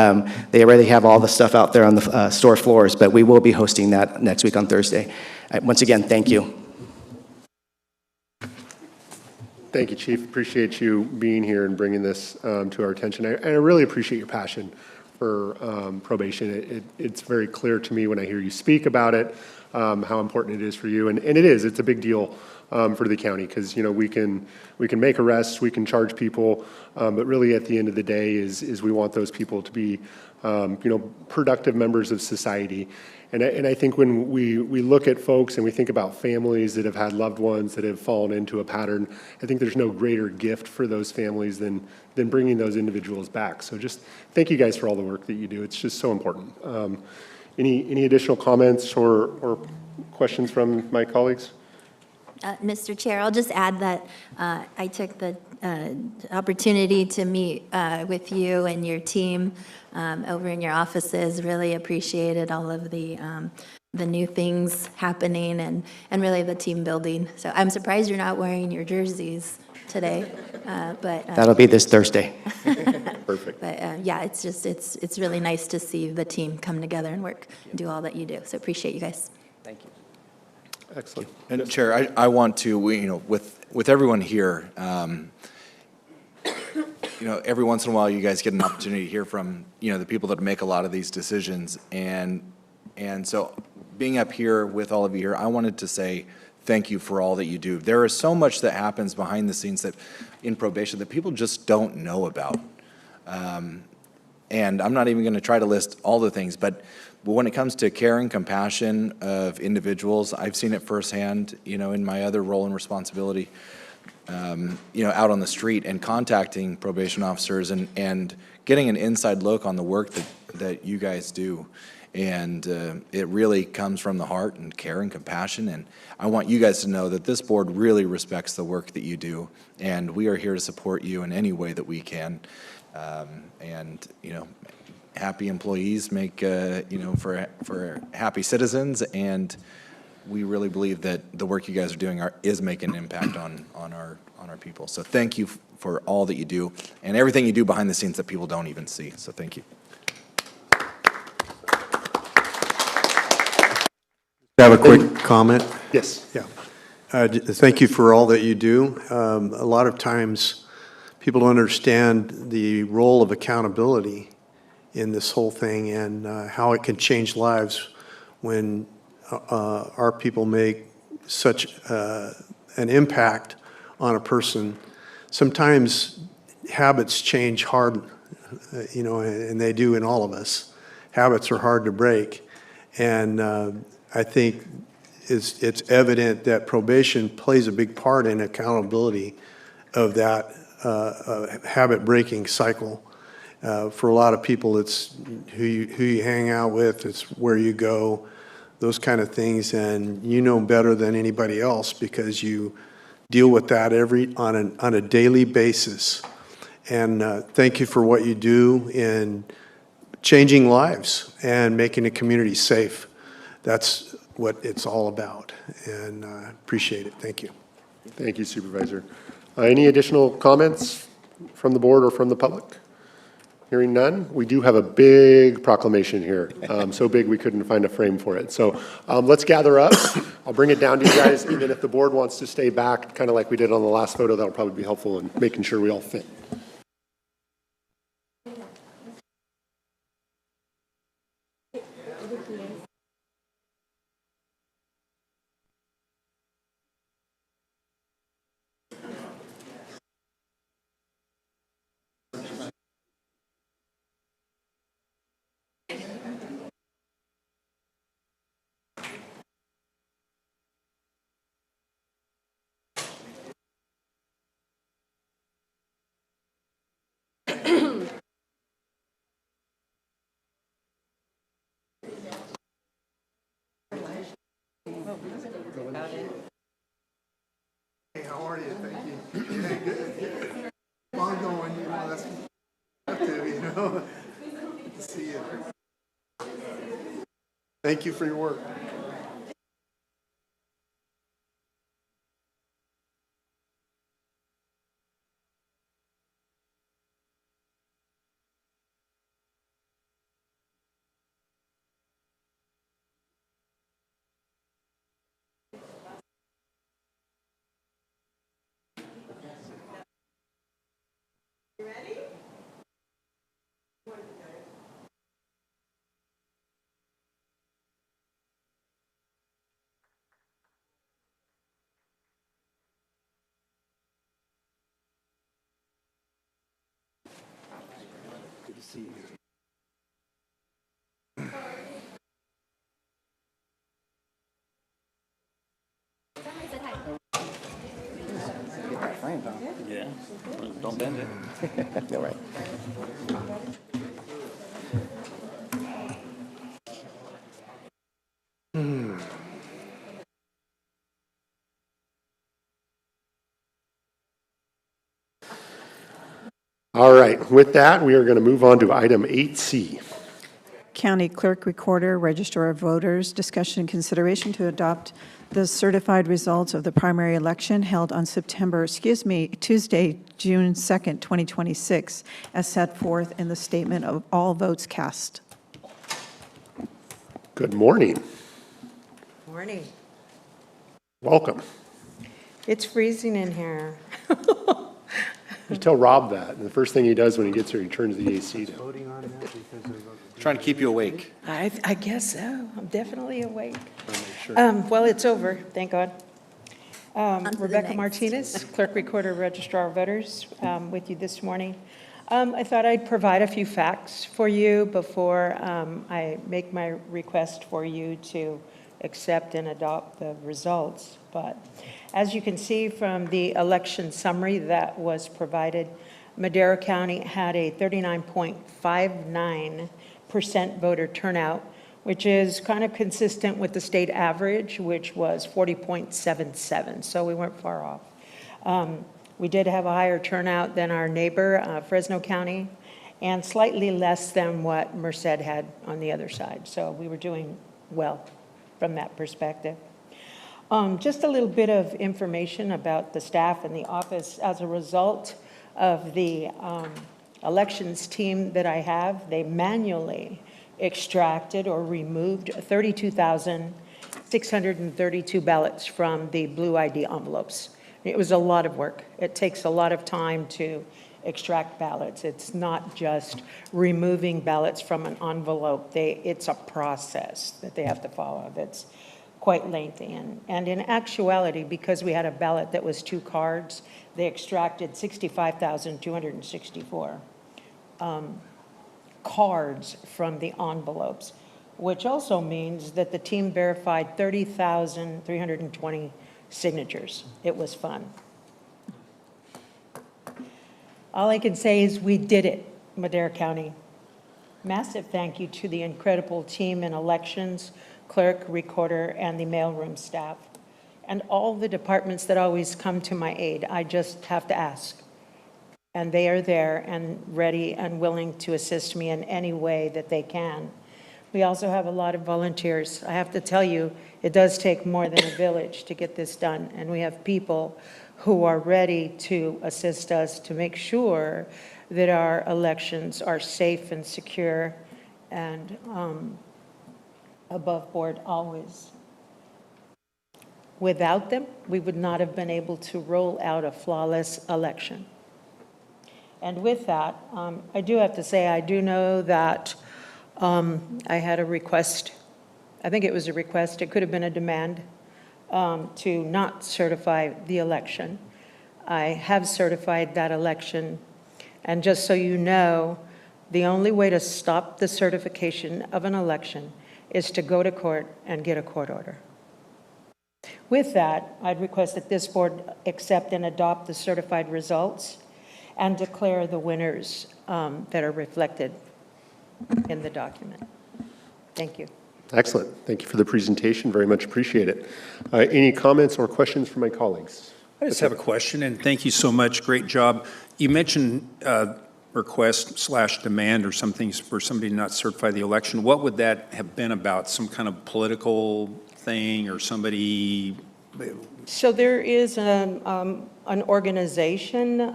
they already have all the stuff out there on the store floors, but we will be hosting that next week on Thursday. Once again, thank you. Thank you, Chief. Appreciate you being here and bringing this to our attention. And I really appreciate your passion for probation. It's very clear to me when I hear you speak about it, how important it is for you. And it is. It's a big deal for the county because, you know, we can make arrests, we can charge people, but really at the end of the day is we want those people to be, you know, productive members of society. And I think when we look at folks and we think about families that have had loved ones that have fallen into a pattern, I think there's no greater gift for those families than bringing those individuals back. So just thank you guys for all the work that you do. It's just so important. Any additional comments or questions from my colleagues? Mr. Chair, I'll just add that I took the opportunity to meet with you and your team over in your offices. Really appreciated all of the new things happening and really the team building. So I'm surprised you're not wearing your jerseys today, but That'll be this Thursday. Perfect. But yeah, it's just it's really nice to see the team come together and work and do all that you do. So appreciate you guys. Thank you. Excellent. And Chair, I want to, you know, with everyone here, you know, every once in a while you guys get an opportunity to hear from, you know, the people that make a lot of these decisions. And so being up here with all of you here, I wanted to say thank you for all that you do. There is so much that happens behind the scenes that in probation that people just don't know about. And I'm not even going to try to list all the things, but when it comes to care and compassion of individuals, I've seen it firsthand, you know, in my other role and responsibility, you know, out on the street and contacting probation officers and getting an inside look on the work that you guys do. And it really comes from the heart and care and compassion. And I want you guys to know that this board really respects the work that you do. And we are here to support you in any way that we can. And, you know, happy employees make, you know, for happy citizens. And we really believe that the work you guys are doing is making an impact on our people. So thank you for all that you do and everything you do behind the scenes that people don't even see. So thank you. I have a quick comment. Yes. Yeah. Thank you for all that you do. A lot of times, people don't understand the role of accountability in this whole thing and how it can change lives when our people make such an impact on a person. Sometimes habits change hard, and they do in all of us. Habits are hard to break. And I think it's evident that probation plays a big part in accountability of that habit-breaking cycle. For a lot of people, it's who you hang out with, it's where you go, those kind of things, and you know better than anybody else because you deal with that on a daily basis. And thank you for what you do in changing lives and making the community safe. That's what it's all about, and I appreciate it. Thank you. Thank you, Supervisor. Any additional comments from the board or from the public? Hearing none, we do have a big proclamation here, so big we couldn't find a frame for it. So let's gather up. I'll bring it down to you guys, even if the board wants to stay back, kind of like we did on the last photo, that'll probably be helpful in making sure we all fit. Hey, how are you? Thank you. Yeah, good. Keep on going, that's productive, Good to see you. Thank you for your work. Good to see you. Yeah. Don't bend it. All right. All right, with that, we are going to move on to item 8C. County Clerk Recorder, Register of Voters, discussion and consideration to adopt the certified results of the primary election held on Tuesday, June 2nd, 2026, as set forth in the statement of all votes cast. Good morning. Morning. Welcome. It's freezing in here. You tell Rob that, and the first thing he does when he gets here, he turns the AC down. Trying to keep you awake. I guess so. I'm definitely awake. Well, it's over, thank God. Rebecca Martinez, Clerk Recorder, Registrar of Voters, with you this morning. I thought I'd provide a few facts for you before I make my request for you to accept and adopt the results. But as you can see from the election summary that was provided, Madera County had a 39.59% voter turnout, which is kind of consistent with the state average, which was 40.77, so we weren't far off. We did have a higher turnout than our neighbor, Fresno County, and slightly less than what Merced had on the other side, so we were doing well from that perspective. Just a little bit of information about the staff and the office. As a result of the elections team that I have, they manually extracted or removed 32,632 ballots from the blue ID envelopes. It was a lot of work. It takes a lot of time to extract ballots. It's not just removing ballots from an envelope. It's a process that they have to follow that's quite lengthy. And in actuality, because we had a ballot that was 2 cards, they extracted 65,264 cards from the envelopes, which also means that the team verified 30,320 signatures. It was fun. All I can say is we did it, Madera County. Massive thank you to the incredible team in elections, clerk, recorder, and the mailroom staff, and all the departments that always come to my aid. I just have to ask. And they are there and ready and willing to assist me in any way that they can. We also have a lot of volunteers. I have to tell you, it does take more than a village to get this done, and we have people who are ready to assist us to make sure that our elections are safe and secure and above board always. Without them, we would not have been able to roll out a flawless election. And with that, I do have to say, I do know that I had a request. I think it was a request. It could have been a demand to not certify the election. I have certified that election. And just so you know, the only way to stop the certification of an election is to go to court and get a court order. With that, I'd request that this board accept and adopt the certified results and declare the winners that are reflected in the document. Thank you. Excellent. Thank you for the presentation. Very much appreciate it. Any comments or questions from my colleagues? I just have a question, and thank you so much. Great job. You mentioned request/demand or something for somebody to not certify the election. What would that have been about? Some kind of political thing or somebody? So there is an organization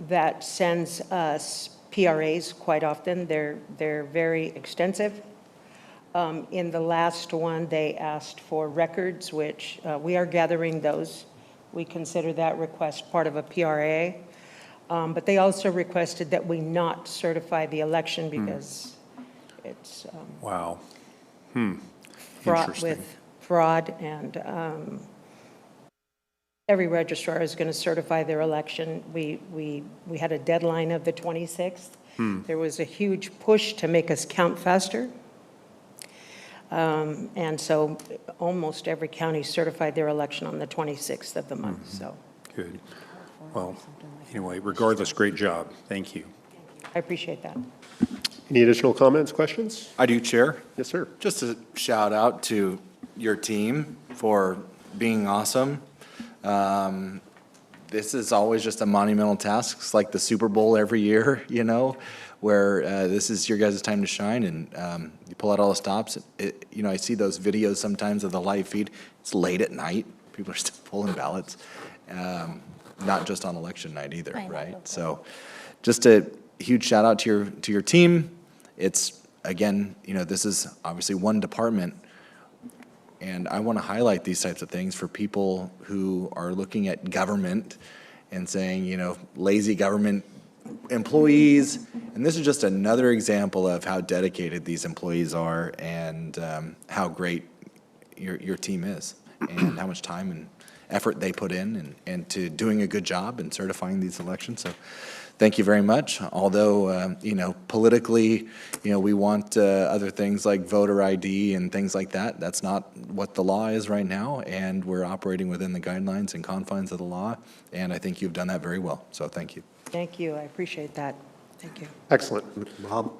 that sends us PRAs quite often. They're very extensive. In the last one, they asked for records, which we are gathering those. We consider that request part of a PRA. But they also requested that we not certify the election because it's Wow. fraught with fraud, and every registrar is going to certify their election. We had a deadline of the 26th. There was a huge push to make us count faster. And so almost every county certified their election on the 26th of the month. So Good. Well, anyway, regardless, great job. Thank you. I appreciate that. Any additional comments, questions? I do, Chair. Yes, sir. Just a shout out to your team for being awesome. This is always just a monumental task. It's like the Super Bowl every year, you know, where this is your guys' time to shine, and you pull out all the stops. You know, I see those videos sometimes of the live feed. It's late at night. People are still pulling ballots, not just on election night either, right? So just a huge shout out to your team. It's, again, you know, this is obviously one department, and I want to highlight these types of things for people who are looking at government and saying, you know, lazy government employees. And this is just another example of how dedicated these employees are, and how great your team is, and how much time and effort they put in and to doing a good job in certifying these elections. So thank you very much. Although, you know, politically, you know, we want other things like voter ID and things like that. That's not what the law is right now, and we're operating within the guidelines and confines of the law, and I think you've done that very well. So thank you. Thank you. I appreciate that. Thank you. Excellent. Bob?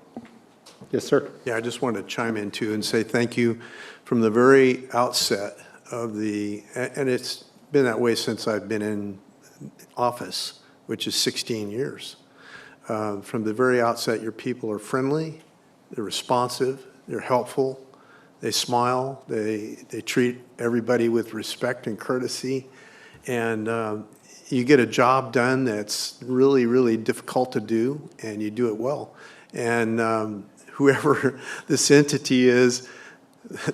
Yes, sir. Yeah, I just wanted to chime in too and say thank you from the very outset of and it's been that way since I've been in office, which is 16 years. From the very outset, your people are friendly, they're responsive, they're helpful, They smile, they treat everybody with respect and courtesy, and you get a job done that's really, really difficult to do, and you do it well. And whoever this entity is,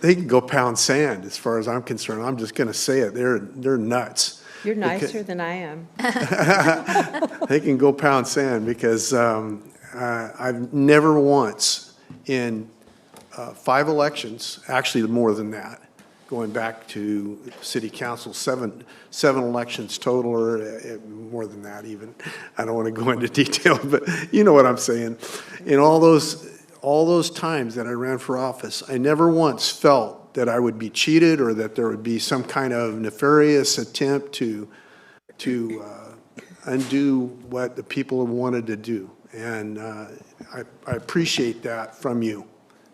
they can go pound sand as far as I'm concerned. I'm just going to say it. They're nuts. You're nicer than I am. They can go pound sand because I've never once in 5 elections, actually more than that, going back to city council, seven elections total, or more than that even. I don't want to go into detail, but you know what I'm saying. In all those times that I ran for office, I never once felt that I would be cheated or that there would be some kind of nefarious attempt to undo what the people wanted to do. And I appreciate that from you.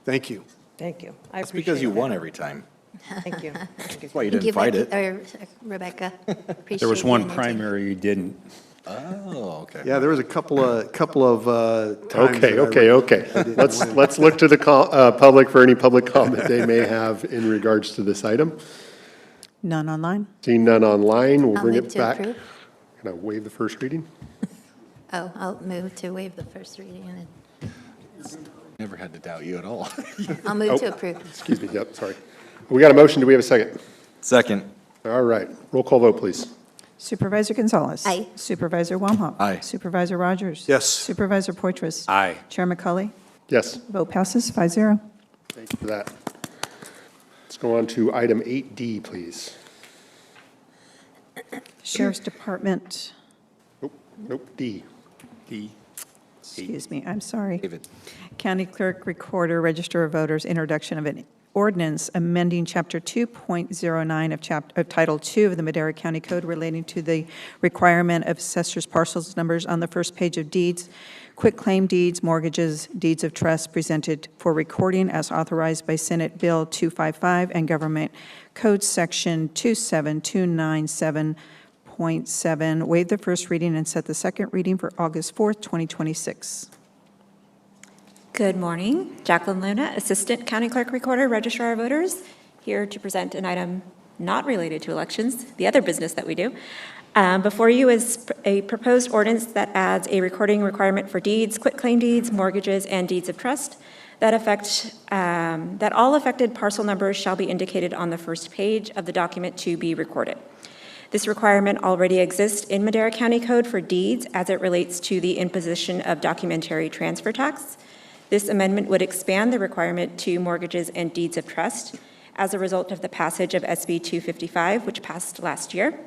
Thank you. Thank you. I That's appreciate because you that. won every time. Thank you. That's why you Thank didn't fight Becky- it. Rebecca. Appreciate There was the one energy. primary you didn't. Oh, okay. Yeah, there was a couple of times. Okay, that okay. I didn't Let's win. look to the public for any public comment they may have in regards to this item. None online? Seeing none online, we'll I'll bring move it to back. approve. Can I waive the first reading? Oh, I'll move to waive the first reading, and Never had to doubt you at all. then I'll move to approve. Excuse me, yep, sorry. We got a motion, do we have a second? Second. All right, roll call vote, please. Supervisor Gonzalez. Aye. Supervisor Wamhaugh. Aye. Supervisor Rogers. Yes. Supervisor Poitras. Aye. Chair McCauley. Yes, Vote passes 5-0. thank you for that. Let's go on to item 8D, please. Sheriff's Department, Nope, D. excuse me, I'm sorry. David. County Clerk, Recorder, Register of Voters, introduction of an ordinance amending Chapter 2.09 of Title II of the Madera County Code relating to the requirement of assessors' parcels numbers on the first page of deeds, quitclaim deeds, mortgages, deeds of trust presented for recording as authorized by Senate Bill 255 and Government Code Section 27297.7. Waive the first reading and set the second reading for August 4th, 2026. Good morning. Jacqueline Luna, Assistant County Clerk Recorder, Registrar of Voters, here to present an item not related to elections, the other business that we do. Before you is a proposed ordinance that adds a recording requirement for deeds, quitclaim deeds, mortgages, and deeds of trust that all affected parcel numbers shall be indicated on the first page of the document to be recorded. This requirement already exists in Madera County Code for deeds as it relates to the imposition of documentary transfer tax. This amendment would expand the requirement to mortgages and deeds of trust as a result of the passage of SB 255, which passed last year,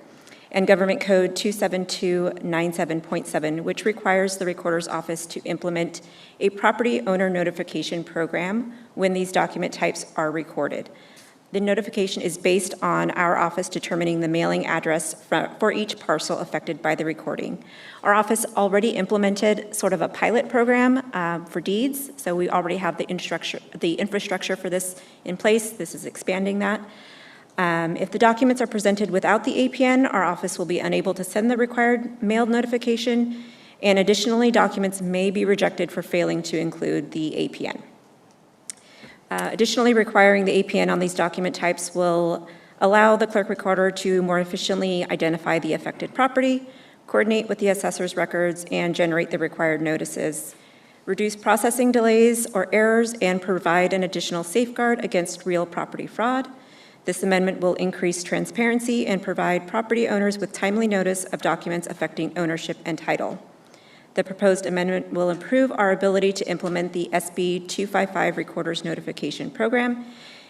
and Government Code 27297.7, which requires the Recorder's Office to implement a property owner notification program when these document types are recorded. The notification is based on our office determining the mailing address for each parcel affected by the recording. Our office already implemented sort of a pilot program for deeds, so we already have the infrastructure for this in place. This is expanding that. If the documents are presented without the APN, our office will be unable to send the required mailed notification, and additionally, documents may be rejected for failing to include the APN. Additionally, requiring the APN on these document types will allow the clerk recorder to more efficiently identify the affected property, coordinate with the assessor's records, and generate the required notices, reduce processing delays or errors, and provide an additional safeguard against real property fraud. This amendment will increase transparency and provide property owners with timely notice of documents affecting ownership and title. The proposed amendment will improve our ability to implement the SB 255 Recorder's Notification Program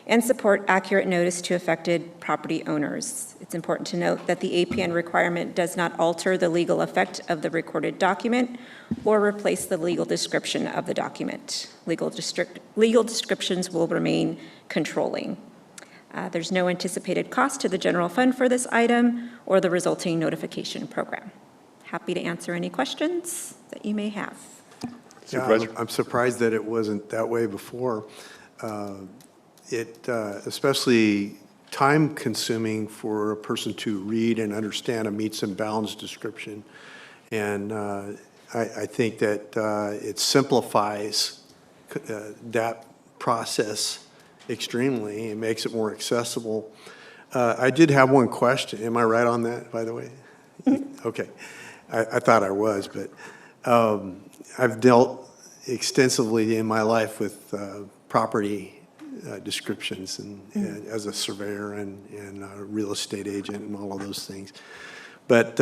and support accurate notice to affected property owners. It's important to note that the APN requirement does not alter the legal effect of the recorded document or replace the legal description of the document. Legal descriptions will remain controlling. There's no anticipated cost to the general fund for this item or the resulting notification program. Happy to answer any questions that you may have. Yeah, I'm surprised that it wasn't that way before. Especially time-consuming for a person to read and understand a meets and bounds description. And I think that it simplifies that process extremely. It makes it more accessible. I did have one question. Am I right on that, by the way? Okay. I thought I was, but I've dealt extensively in my life with property descriptions and as a surveyor and a real estate agent and all of those things. But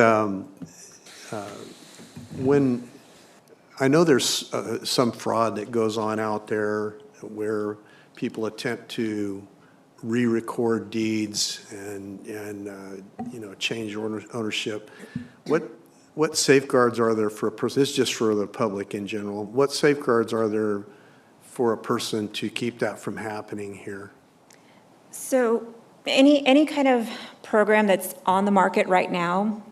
when I know there's some fraud that goes on out there where people attempt to re-record deeds and you know, change ownership. What safeguards are there for a person? This is just for the public in general. What safeguards are there for a person to keep that from happening here? So any kind of program that's on the market right now,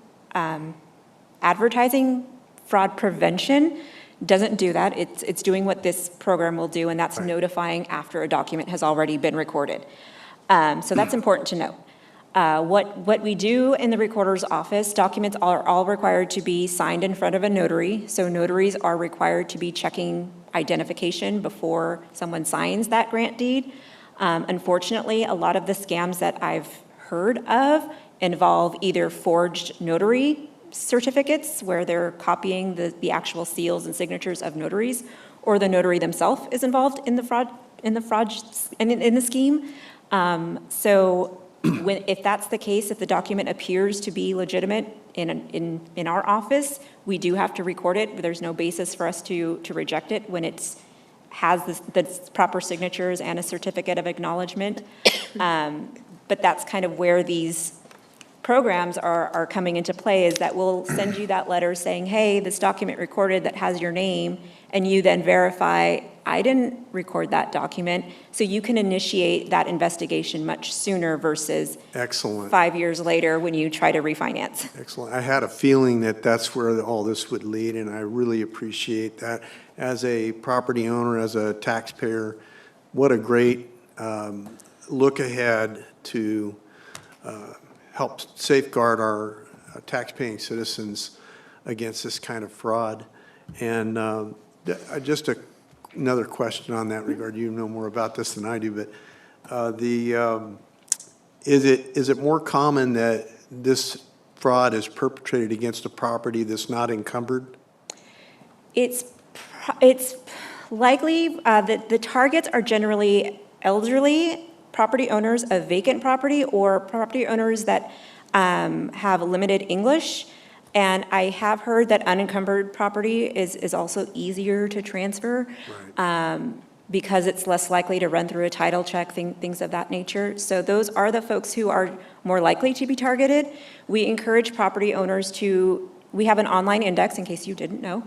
advertising fraud prevention doesn't do that. It's doing what this program will do, and that's notifying after a document has already been recorded. So that's important to know. What we do in the recorder's office, documents are all required to be signed in front of a notary. So notaries are required to be checking identification before someone signs that grant deed. Unfortunately, a lot of the scams that I've heard of involve either forged notary certificates where they're copying the actual seals and signatures of notaries, or the notary themselves is involved in the fraud, in the scheme. So if that's the case, if the document appears to be legitimate in our office, we do have to record it, but there's no basis for us to reject it when it has the proper signatures and a certificate of acknowledgement. But that's kind of where these programs are coming into play, is that we'll send you that letter saying, hey, this document recorded that has your name, and you then verify, I didn't record that document, so you can initiate that investigation much sooner versus Excellent. 5 years later when you try to refinance. Excellent. I had a feeling that that's where all this would lead, and I really appreciate that. As a property owner, as a taxpayer, what a great look ahead to help safeguard our tax-paying citizens against this kind of fraud. And just another question on that regard. You know more about this than I do, but is it more common that this fraud is perpetrated against a property that's not encumbered? It's likely that the targets are generally elderly property owners of vacant property, or property owners that have limited English. And I have heard that unencumbered property is also easier to transfer because it's less likely to run through a title check, things of that nature. So those are the folks who are more likely to be targeted. We encourage property owners we have an online index, in case you didn't know,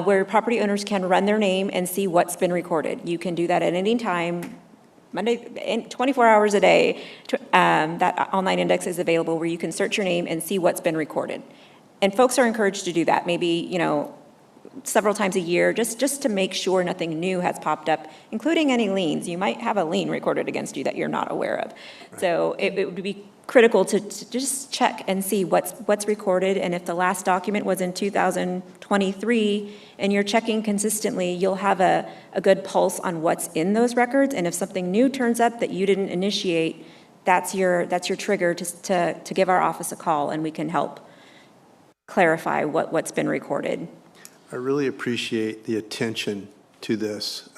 where property owners can run their name and see what's been recorded. You can do that at any time, Monday, 24 hours a day. That online index is available where you can search your name and see what's been recorded. And folks are encouraged to do that, maybe, several times a year, just to make sure nothing new has popped up, including any liens. You might have a lien recorded against you that you're not aware of. Right. So it would be critical to just check and see what's recorded. And if the last document was in 2023 and you're checking consistently, you'll have a good pulse on what's in those records. And if something new turns up that you didn't initiate, that's your trigger to give our office a call, and we can help clarify what's been recorded. I really appreciate the attention to this.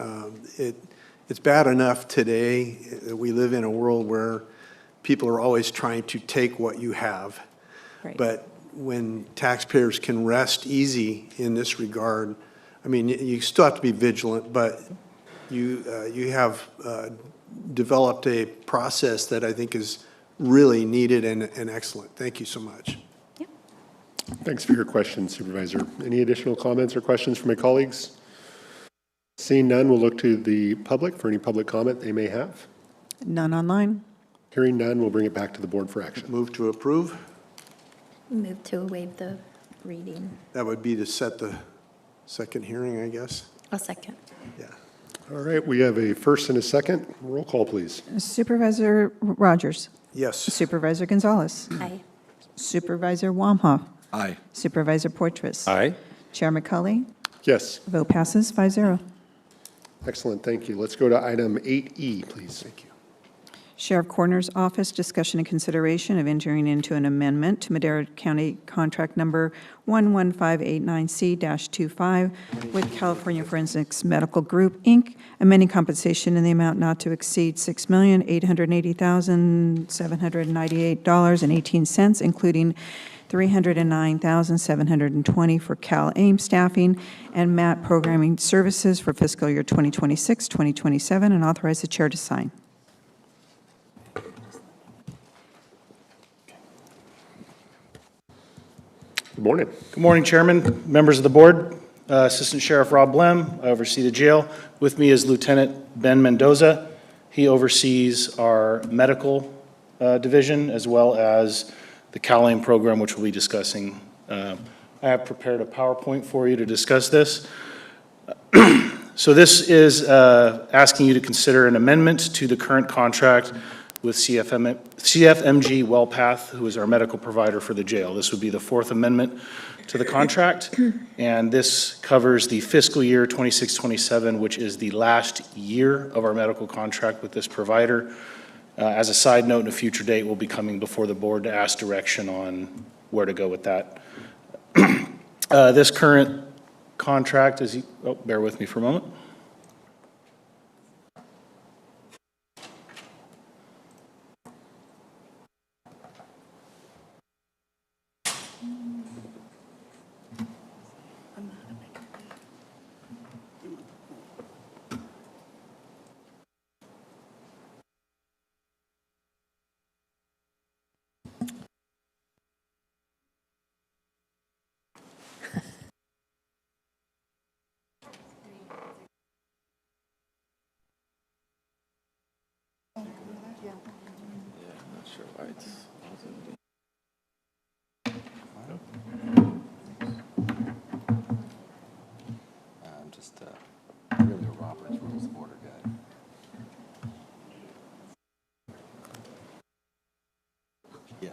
It's bad enough today that we live in a world where people are always trying to take what you have. Right. But when taxpayers can rest easy in this regard, I mean, you still have to be vigilant, but you have developed a process that I think is really needed and excellent. Thank you so much. Thanks for your question, Supervisor. Any additional comments or questions from my colleagues? Seeing none, we'll look to the public for any public comment they may have. None online. Hearing none, we'll bring it back to the board for action. Move to approve. Move to waive the reading. That would be to set the second hearing, I guess. A second. Yeah. All right, we have a first and a second. Roll call, please. Supervisor Rogers. Yes. Supervisor Gonzalez. Aye. Supervisor Wamha. Aye. Supervisor Portress. Aye. Chair McCulley. Yes. Vote passes 5-0. Excellent, thank you. Let's go to item 8E, please. Thank you. Sheriff Coroner's Office, discussion and consideration of entering into an amendment to Madera County Contract Number 11589C-25 with California Forensics Medical Group, Inc., amending compensation in the amount not to exceed $6,880,798.18, including $309,720 for Cal-AIM staffing and MAT programming services for fiscal year 2026-2027, and authorize the chair to sign. Good morning. Good morning, Chairman, members of the board. Assistant Sheriff Rob Blem, I oversee the jail. With me is Lieutenant Ben Mendoza. He oversees our medical division as well as the Cal-AIM program, which we'll be discussing. I have prepared a PowerPoint for you to discuss this. So this is asking you to consider an amendment to the current contract with CFMG WellPath, who is our medical provider for the jail. This would be the fourth amendment to the contract, and this covers the fiscal year 26-27, which is the last year of our medical contract with this provider. As a side note, in a future date, we'll be coming before the board to ask direction on where to go with that. This current contract is, bear with me for a moment. Really a Robert's Rules of Order guy. Yes.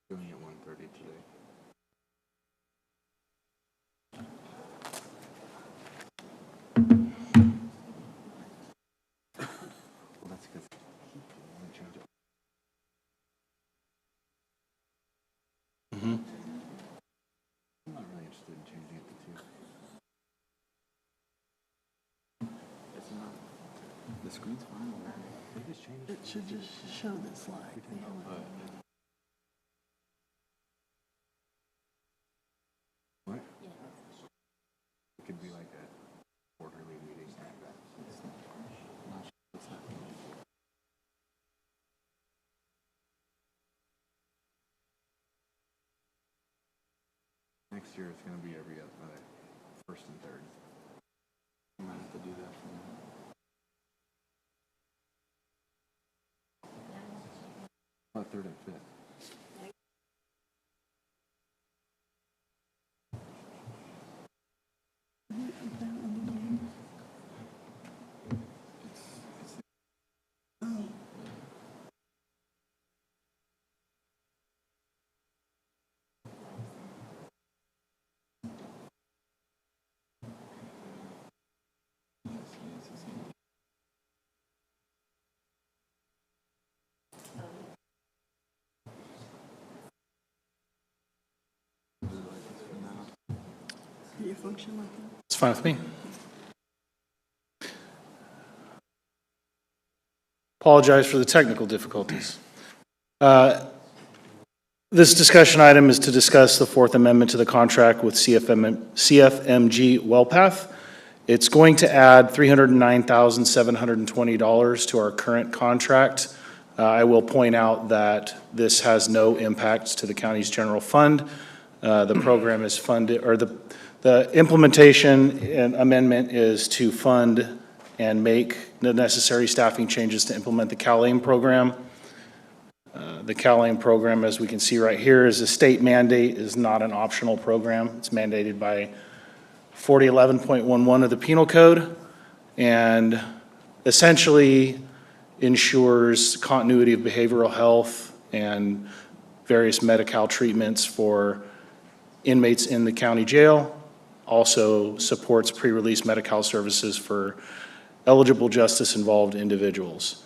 Doing it 1:30 today. Well, that's because he want to change it. I'm not really interested in changing it to 2. It's not. The screen's fine. They just changed it. It should just show this slide. What? It could be like a quarterly meeting like that. It's not. It's not. Next year it's going to be every other first and third. You might have to do that for me. About third and fifth. It's fine with me. Apologize for the technical difficulties. This discussion item is to discuss the Fourth Amendment to the contract with CFMG WellPath. It's going to add $309,720 to our current contract. I will point out that this has no impact to the county's general fund. The program is funded, or the implementation and amendment is to fund and make the necessary staffing changes to implement the CalAIM program. The CalAIM program, as we can see right here, is a state mandate, is not an optional program. It's mandated by 4011.11 of the Penal Code, and essentially ensures continuity of behavioral health and various Medi-Cal treatments for inmates in the county jail. Also supports pre-release Medi-Cal services for eligible justice-involved individuals.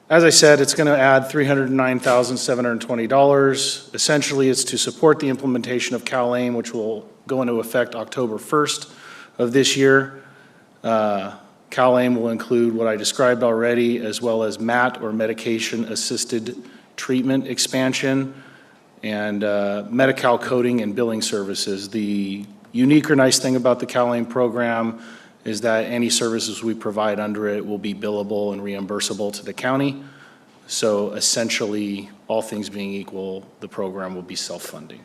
As I said, it's going to add $309,720. Essentially, it's to support the implementation of CalAIM, which will go into effect October 1st of this year. CalAIM will include what I described already, as well as MAT, or medication-assisted treatment expansion, and Medi-Cal coding and billing services. The unique or nice thing about the CalAIM program is that any services we provide under it will be billable and reimbursable to the county. So essentially, all things being equal, the program will be self-funding.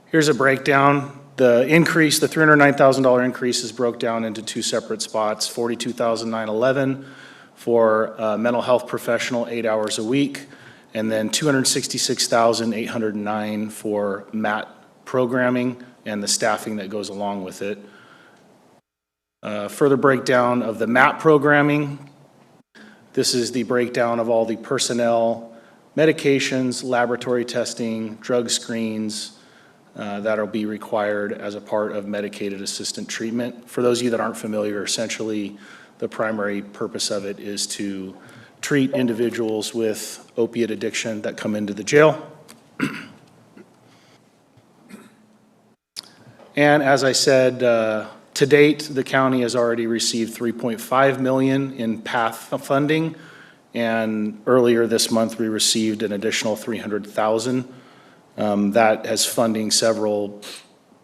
Here's a breakdown. The increase, the $309,000 increase, is broke down into two separate spots: $42,911 for a mental health professional, 8 hours a week, and then $266,809 for MAT programming and the staffing that goes along with it. Further breakdown of the MAT programming. This is the breakdown of all the personnel, medications, laboratory testing, drug screens that'll be required as a part of medicated assistant treatment. For those of you that aren't familiar, essentially the primary purpose of it is to treat individuals with opiate addiction that come into the jail. And as I said, to date, the county has already received $3.5 million in PATH funding, and earlier this month we received an additional $300,000. That has funding several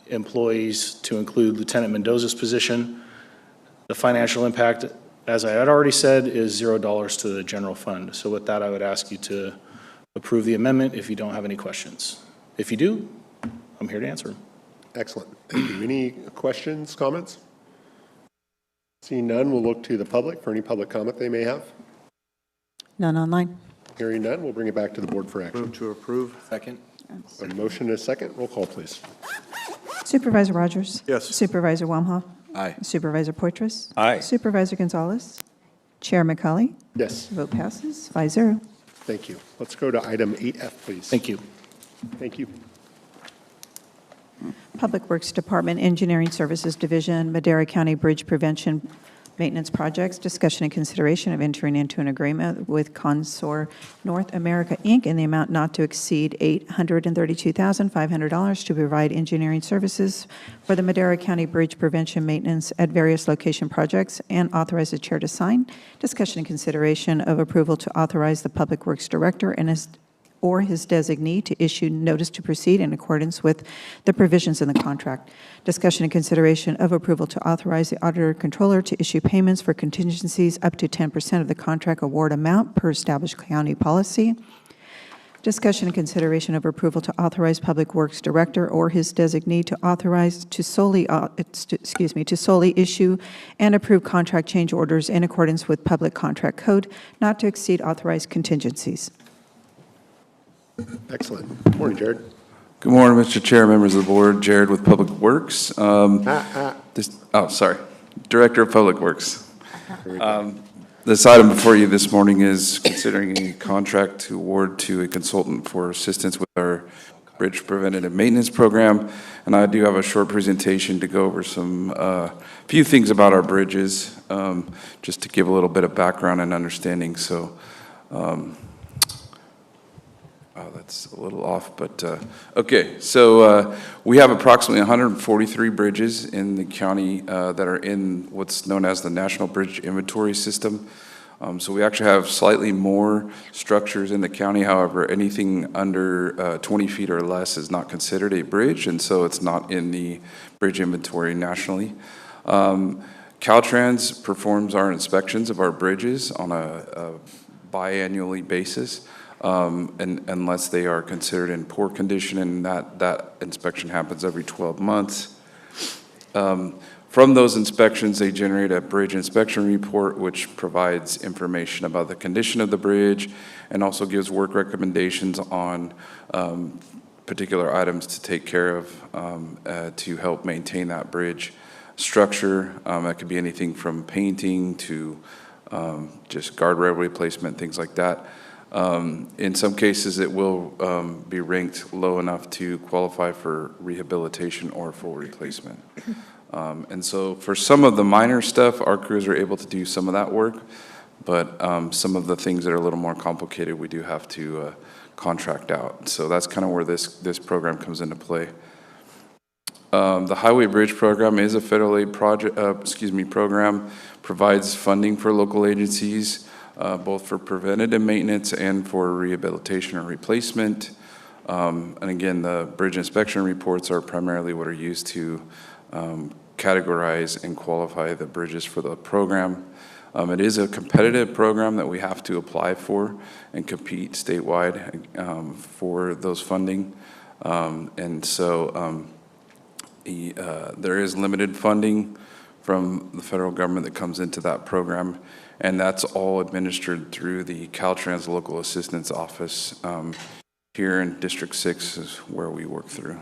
employees, to include Lieutenant Mendoza's position. The financial impact, as I had already said, is $0 to the general fund. So with that, I would ask you to approve the amendment if you don't have any questions. If you do, I'm here to answer them. Excellent. Thank you. Any questions, comments? Seeing none, we'll look to the public for any public comment they may have. None online. Hearing none, we'll bring it back to the board for action. Move to approve. Second. A motion and a second. Roll call, please. Supervisor Rogers? Yes. Supervisor Wamhaugh? Aye. Supervisor Poitras? Aye. Supervisor Gonzalez? Chair McCauley? Yes. Vote passes 5-0. Thank you. Let's go to item 8F, please. Thank you. Thank you. Public Works Department, Engineering Services Division, Madera County Bridge Prevention Maintenance Projects. Discussion and consideration of entering into an agreement with Consor North America, Inc. in the amount not to exceed $832,500 to provide engineering services for the Madera County Bridge Prevention Maintenance at various location projects, and authorize the chair to sign. Discussion and consideration of approval to authorize the Public Works Director and his designee to issue notice to proceed in accordance with the provisions in the contract. Discussion and consideration of approval to authorize the auditor controller to issue payments for contingencies up to 10% of the contract award amount per established county policy. Discussion and consideration of approval to authorize Public Works Director or his designee to authorize to solely issue and approve contract change orders in accordance with Public Contract Code, not to exceed authorized contingencies. Excellent. Good morning, Jared. Good morning, Mr. Chair, members of the board. Jared with Public Works. Sorry. Director of Public Works. This item before you this morning is considering a contract to award to a consultant for assistance with our Bridge Preventative Maintenance Program. And I do have a short presentation to go over some few things about our bridges, just to give a little bit of background and understanding. So, Mr. Chair, members of the board, Jared with Public Works. This item before you this morning is considering a contract to award to a consultant for assistance with our Bridge Preventative Maintenance Program. And I do have a short presentation to go over some few things about our bridges, just to give a little bit of background and understanding. So Oh, that's a little off, but, okay. So we have approximately 143 bridges in the county that are in what's known as the National Bridge Inventory System. So we actually have slightly more structures in the county. However, anything under 20 feet or less is not considered a bridge, and so it's not in the bridge inventory nationally. Caltrans performs our inspections of our bridges on a biannually basis, and unless they are considered in poor condition, and that inspection happens every 12 months. From those inspections, they generate a bridge inspection report, which provides information about the condition of the bridge and also gives work recommendations on particular items to take care of to help maintain that bridge structure. That could be anything from painting to just guardrail replacement, things like that. In some cases, it will be ranked low enough to qualify for rehabilitation or full replacement. And so for some of the minor stuff, our crews are able to do some of that work, but some of the things that are a little more complicated, we do have to contract out. So that's kind of where this program comes into play. The Highway Bridge Program is a federal aid program, provides funding for local agencies, both for preventative maintenance and for rehabilitation or replacement. And again, the bridge inspection reports are primarily what are used to categorize and qualify the bridges for the program. It is a competitive program that we have to apply for and compete statewide for those funding. And so there is limited funding from the federal government that comes into that program, and that's all administered through the Caltrans Local Assistance Office here in District 6 is where we work through.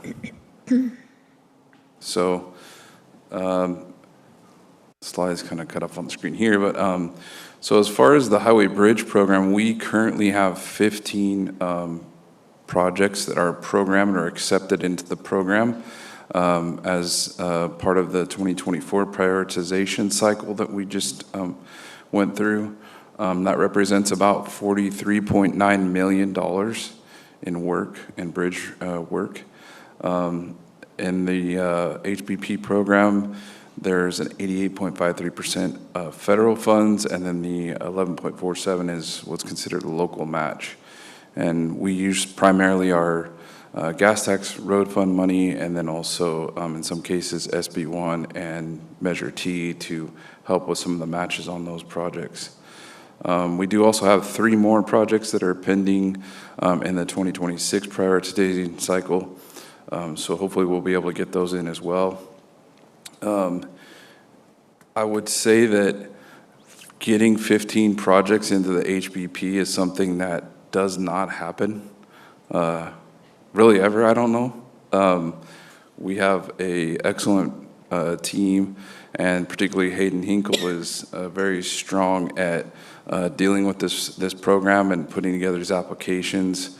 So slides kind of cut off on the screen here, but so as far as the Highway Bridge Program, we currently have 15 projects that are programmed or accepted into the program as part of the 2024 prioritization cycle that we just went through. That represents about $43.9 million in work, in bridge work. In the HBP program, there's an 88.53% federal funds, and then the 11.47 is what's considered a local match. And we use primarily our gas tax road fund money, and then also in some cases SB1 and Measure T to help with some of the matches on those projects. We do also have 3 more projects that are pending in the 2026 prioritization cycle. So hopefully we'll be able to get those in as well. I would say that getting 15 projects into the HBP is something that does not happen really ever, I don't know. We have an excellent team, and particularly Hayden Hinkle is very strong at dealing with this program and putting together his applications.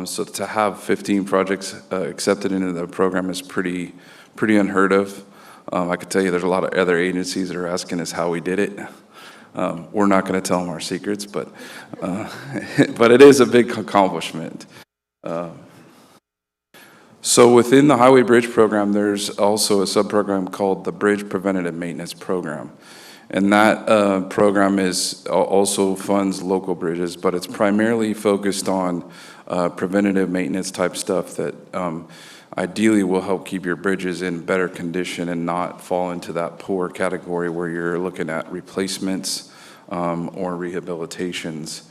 So to have 15 projects accepted into the program is pretty unheard of. I could tell you there's a lot of other agencies that are asking us how we did it. We're not going to tell them our secrets, but it is a big accomplishment. So within the Highway Bridge Program, there's also a subprogram called the Bridge Preventative Maintenance Program. And that program also funds local bridges, but it's primarily focused on preventative maintenance type stuff that ideally will help keep your bridges in better condition and not fall into that poor category where you're looking at replacements or rehabilitations.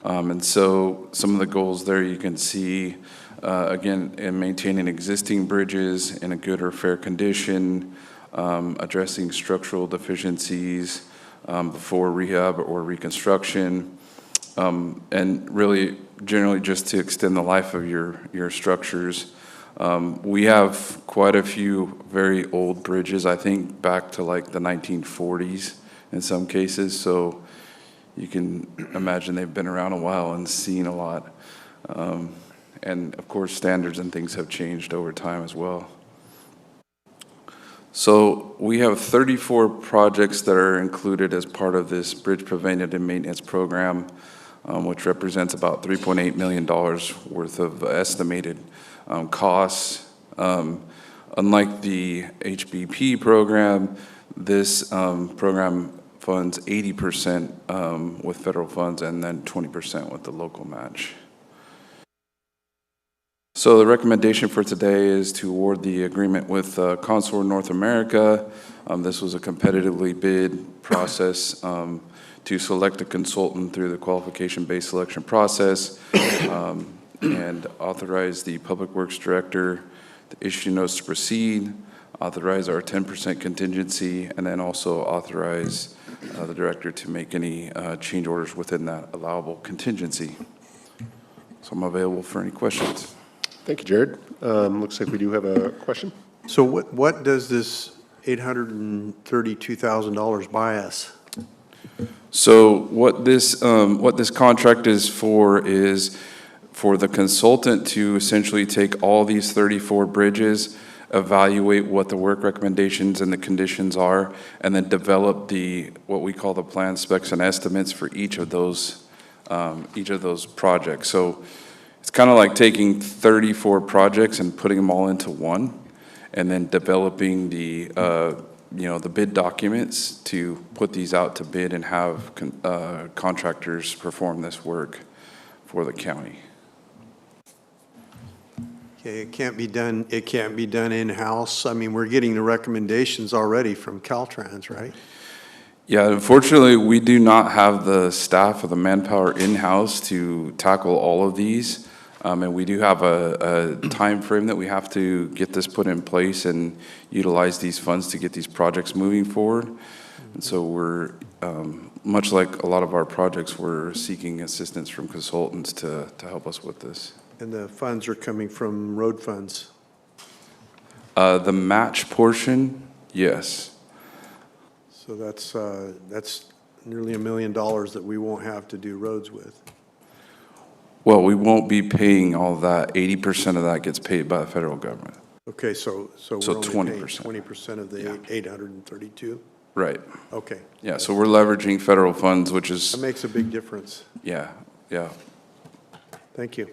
And so some of the goals there you can see, again, in maintaining existing bridges in a good or fair condition, addressing structural deficiencies before rehab or reconstruction, and really generally just to extend the life of your structures. We have quite a few very old bridges, I think back to like the 1940s in some cases, so you can imagine they've been around a while and seen a lot. And of course, standards and things have changed over time as well. So we have 34 projects that are included as part of this Bridge Preventative Maintenance Program. which represents about $3.8 million worth of estimated costs. Unlike the HBP program, this program funds 80% with federal funds and then 20% with the local match. So the recommendation for today is to award the agreement with Consor North America. This was a competitively bid process to select a consultant through the qualification-based selection process and authorize the Public Works Director to issue notice to proceed, authorize our 10% contingency, and then also authorize the Director to make any change orders within that allowable contingency. So I'm available for any questions. Thank you, Jared. Looks like we do have a question. So what does this $832,000 buy us? So what this contract is for the consultant to essentially take all these 34 bridges, evaluate what the work recommendations and the conditions are, and then develop what we call the plan specs and estimates for each of those projects. So it's kind of like taking 34 projects and putting them all into one, and then developing the bid documents to put these out to bid and have contractors perform this work for the county. Okay, it can't be done in-house. I mean, we're getting the recommendations already from Caltrans, right? Yeah, unfortunately, we do not have the staff or the manpower in-house to tackle all of these. And we do have a time frame that we have to get this put in place and utilize these funds to get these projects moving forward. And so we're, much like a lot of our projects, we're seeking assistance from consultants to help us with this. And the funds are coming from road funds? The match portion, yes. So that's nearly $1 million that we won't have to do roads with. Well, we won't be paying all that. 80% of that gets paid by the federal government. Okay, so we're only 20%. paying 20% of the 832? Right. Okay. Yeah, so we're leveraging federal funds, which is... That makes a big difference. Yeah, yeah. Thank you.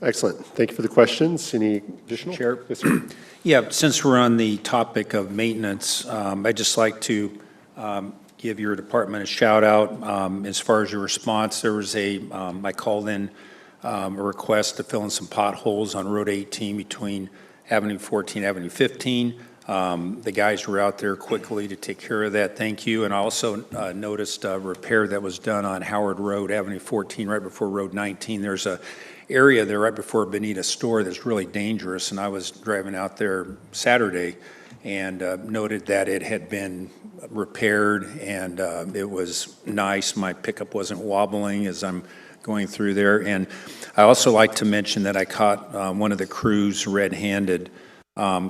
Excellent. Thank you for the questions. Any additional? Chair? Yes, sir. Yeah, since we're on the topic of maintenance, I'd just like to give your department a shout out. As far as your response, there was I called in a request to fill in some potholes on Road 18 between Avenue 14, Avenue 15. The guys were out there quickly to take care of that. Thank you. And I also noticed a repair that was done on Howard Road, Avenue 14, right before Road 19. There's a area there right before Bonita store that's really dangerous, and I was driving out there Saturday and noted that it had been repaired, and it was nice. My pickup wasn't wobbling as I'm going through there. And I also like to mention that I caught one of the crews red-handed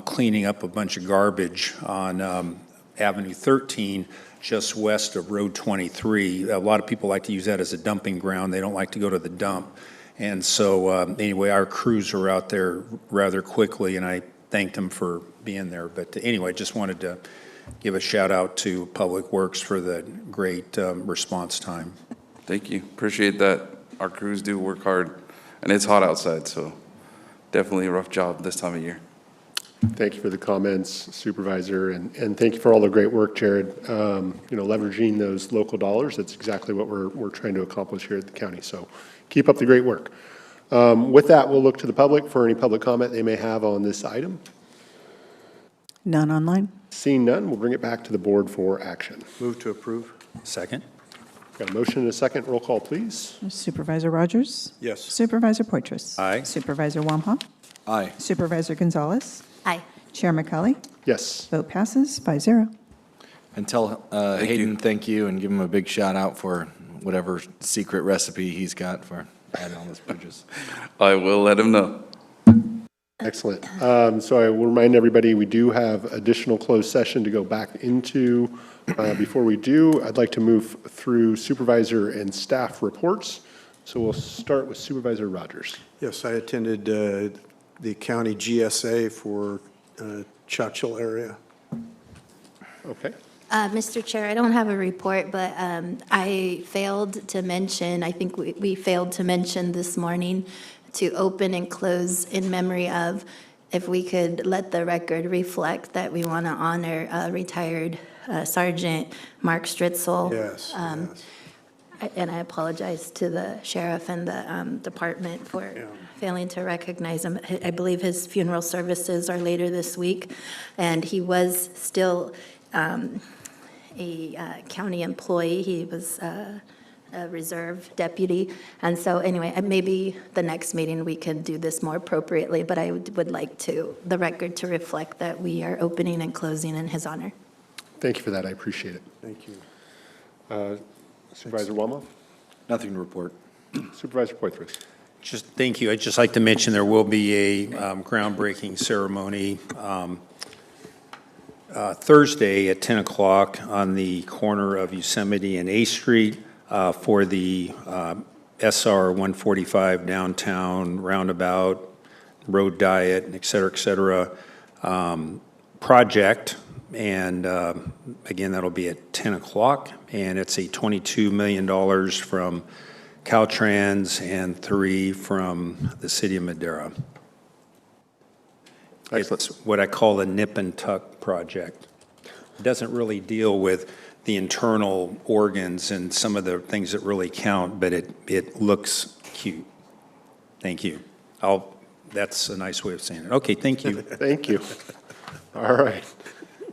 cleaning up a bunch of garbage on Avenue 13 just west of Road 23. A lot of people like to use that as a dumping ground. They don't like to go to the dump. And so anyway, our crews are out there rather quickly, and I thanked them for being there. But anyway, just wanted to give a shout out to Public Works for the great response time. Thank you. Appreciate that. Our crews do work hard, and it's hot outside, so definitely a rough job this time of year. Thank you for the comments, Supervisor, and thank you for all the great work, Jared. Leveraging those local dollars, that's exactly what we're trying to accomplish here at the county. So keep up the great work. With that, we'll look to the public for any public comment they may have on this item. None online? Seeing none, we'll bring it back to the board for action. Move to approve. Second. Got a motion and a second. Roll call, please. Supervisor Rogers? Yes. Supervisor Poitras? Aye. Supervisor Wamha? Aye. Supervisor Gonzalez? Aye. Chair McCauley? Yes. Vote passes 5-0. And tell Hayden thank you and give him a big shout out for whatever secret recipe he's got for adding all those bridges. I will let him know. Excellent. So I will remind everybody, we do have additional closed session to go back into. Before we do, I'd like to move through supervisor and staff reports. So we'll start with Supervisor Rogers. Yes, I attended the county GSA for Chowchilla area. Okay. Mr. Chair, I don't have a report, but I failed to mention, I think we failed to mention this morning to open and close in memory of, if we could let the record reflect that we want to honor retired Sergeant Mark Stritzel. Yes, And I apologize to the sheriff and the department for failing to recognize him. I believe his funeral services are later this week, and he was still a county employee. He was a reserve deputy. And so anyway, maybe the next meeting we can do this more appropriately, but I would like the record to reflect that we are opening and closing in his honor. Thank you for that. I appreciate it. Thank you. Supervisor Wellma? Nothing to report. Supervisor Poythress? Just, thank you. I'd just like to mention there will be a groundbreaking ceremony Thursday at 10 o'clock on the corner of Yosemite and A Street for the SR 145 downtown roundabout, road diet, et cetera, project. And again, that'll be at 10 o'clock. And it's a $22 million from Caltrans and 3 from the city of Madera. Excellent. It's what I call the nip and tuck project. It doesn't really deal with the internal organs and some of the things that really count, but it looks cute. Thank you. That's a nice way of saying it. Okay, thank you. Thank you. All right.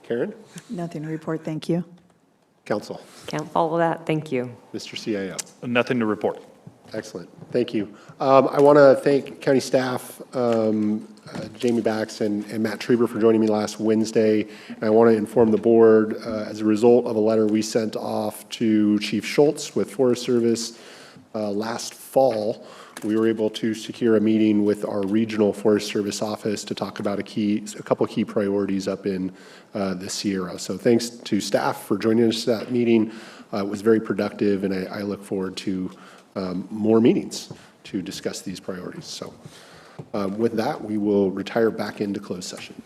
Karen? Nothing to report, thank you. Council? Can't follow that, thank you. Mr. CIO? Nothing to report. Excellent. Thank you. I want to thank county staff, Jamie Bax and Matt Trieber for joining me last Wednesday. And I want to inform the board, as a result of a letter we sent off to Chief Schultz with Forest Service last fall, we were able to secure a meeting with our regional Forest Service office to talk about a couple key priorities up in the Sierra. So thanks to staff for joining us at that meeting. It was very productive, and I look forward to more meetings to discuss these priorities. So with that, we will retire back into closed session.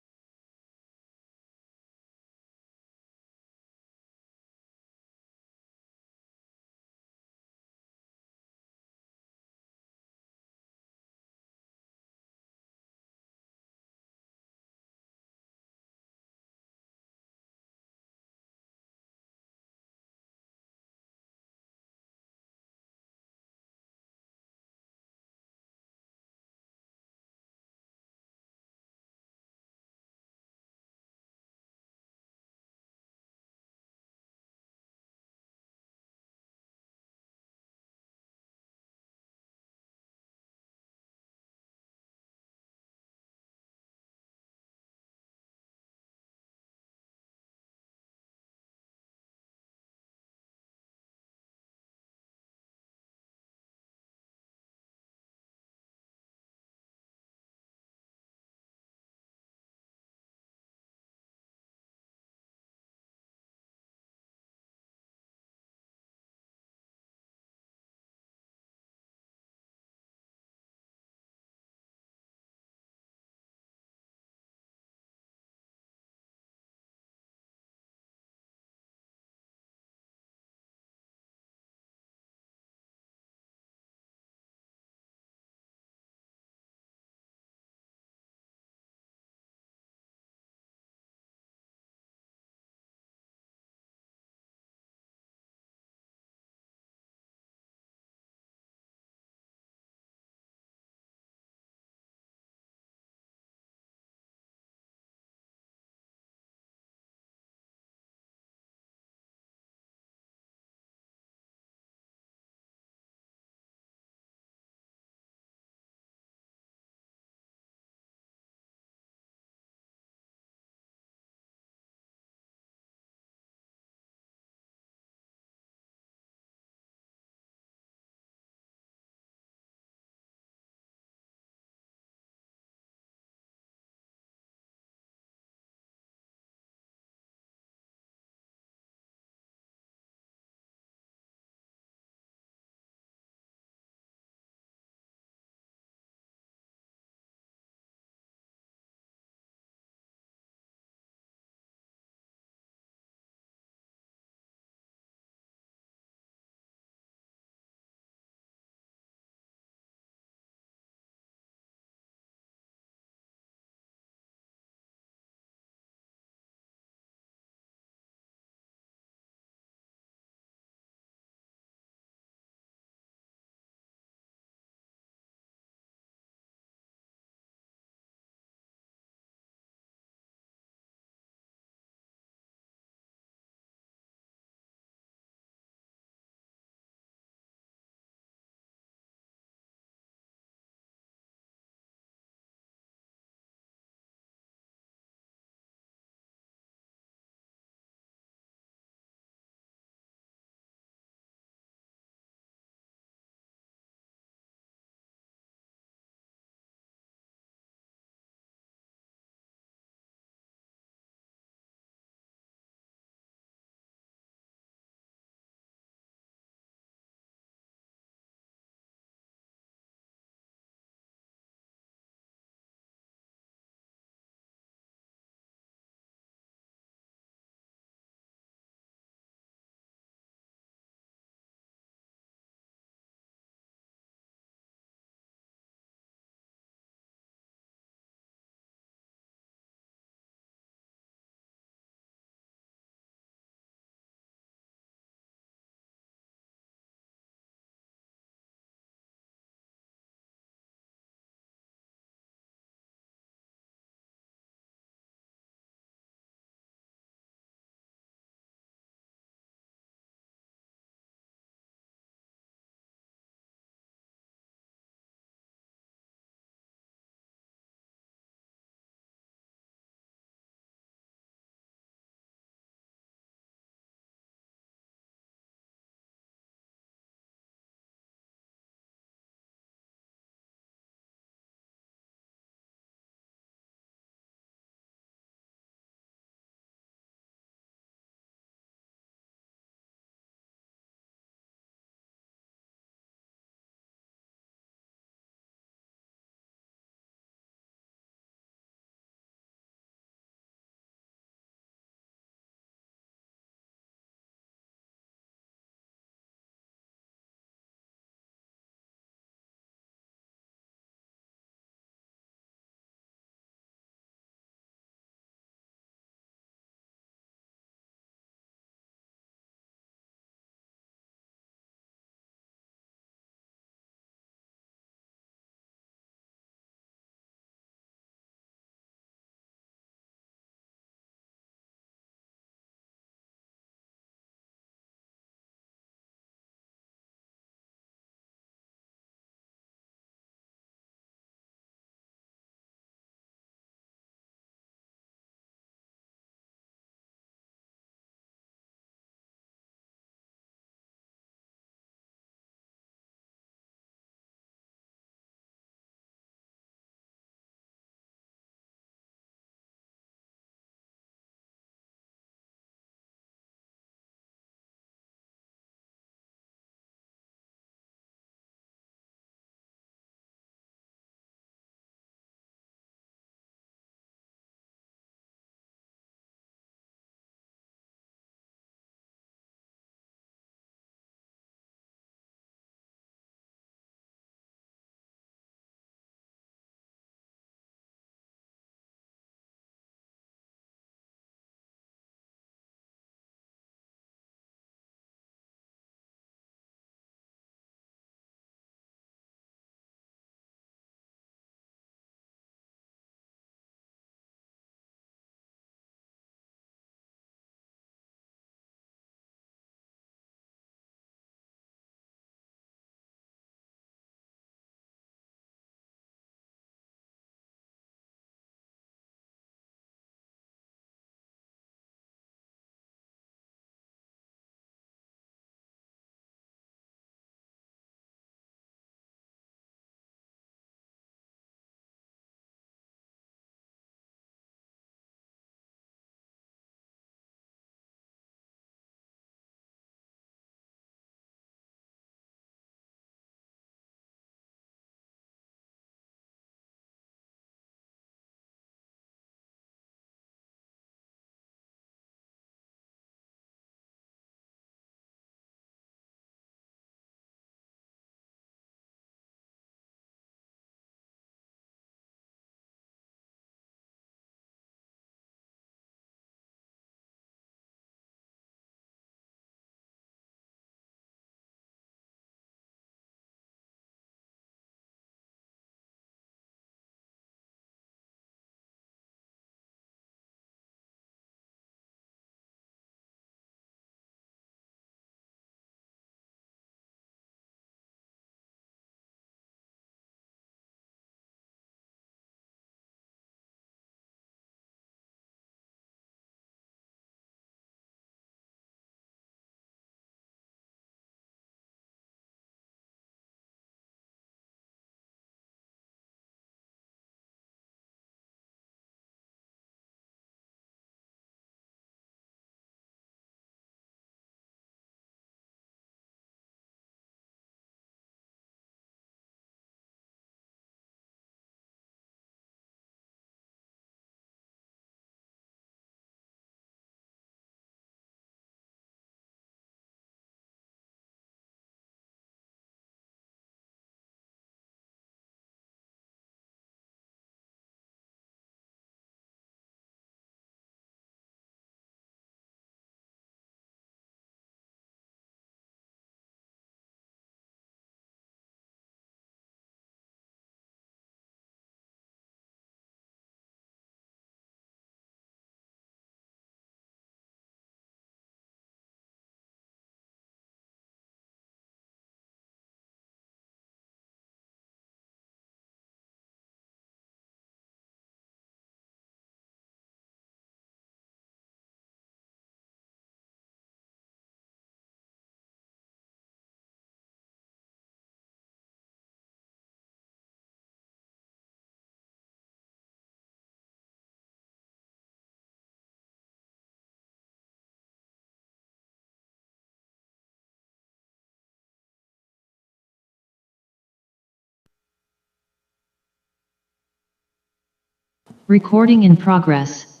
Recording in progress.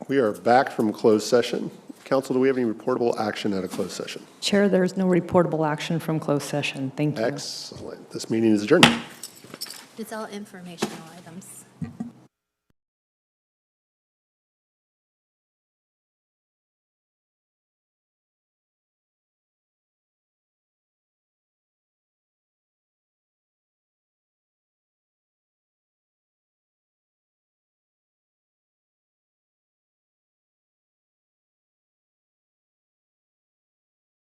We are back from closed session. Council, do we have any reportable action out of closed session? Chair, there's no reportable action from closed session. Thank you. Excellent. This meeting is adjourned. It's all informational items.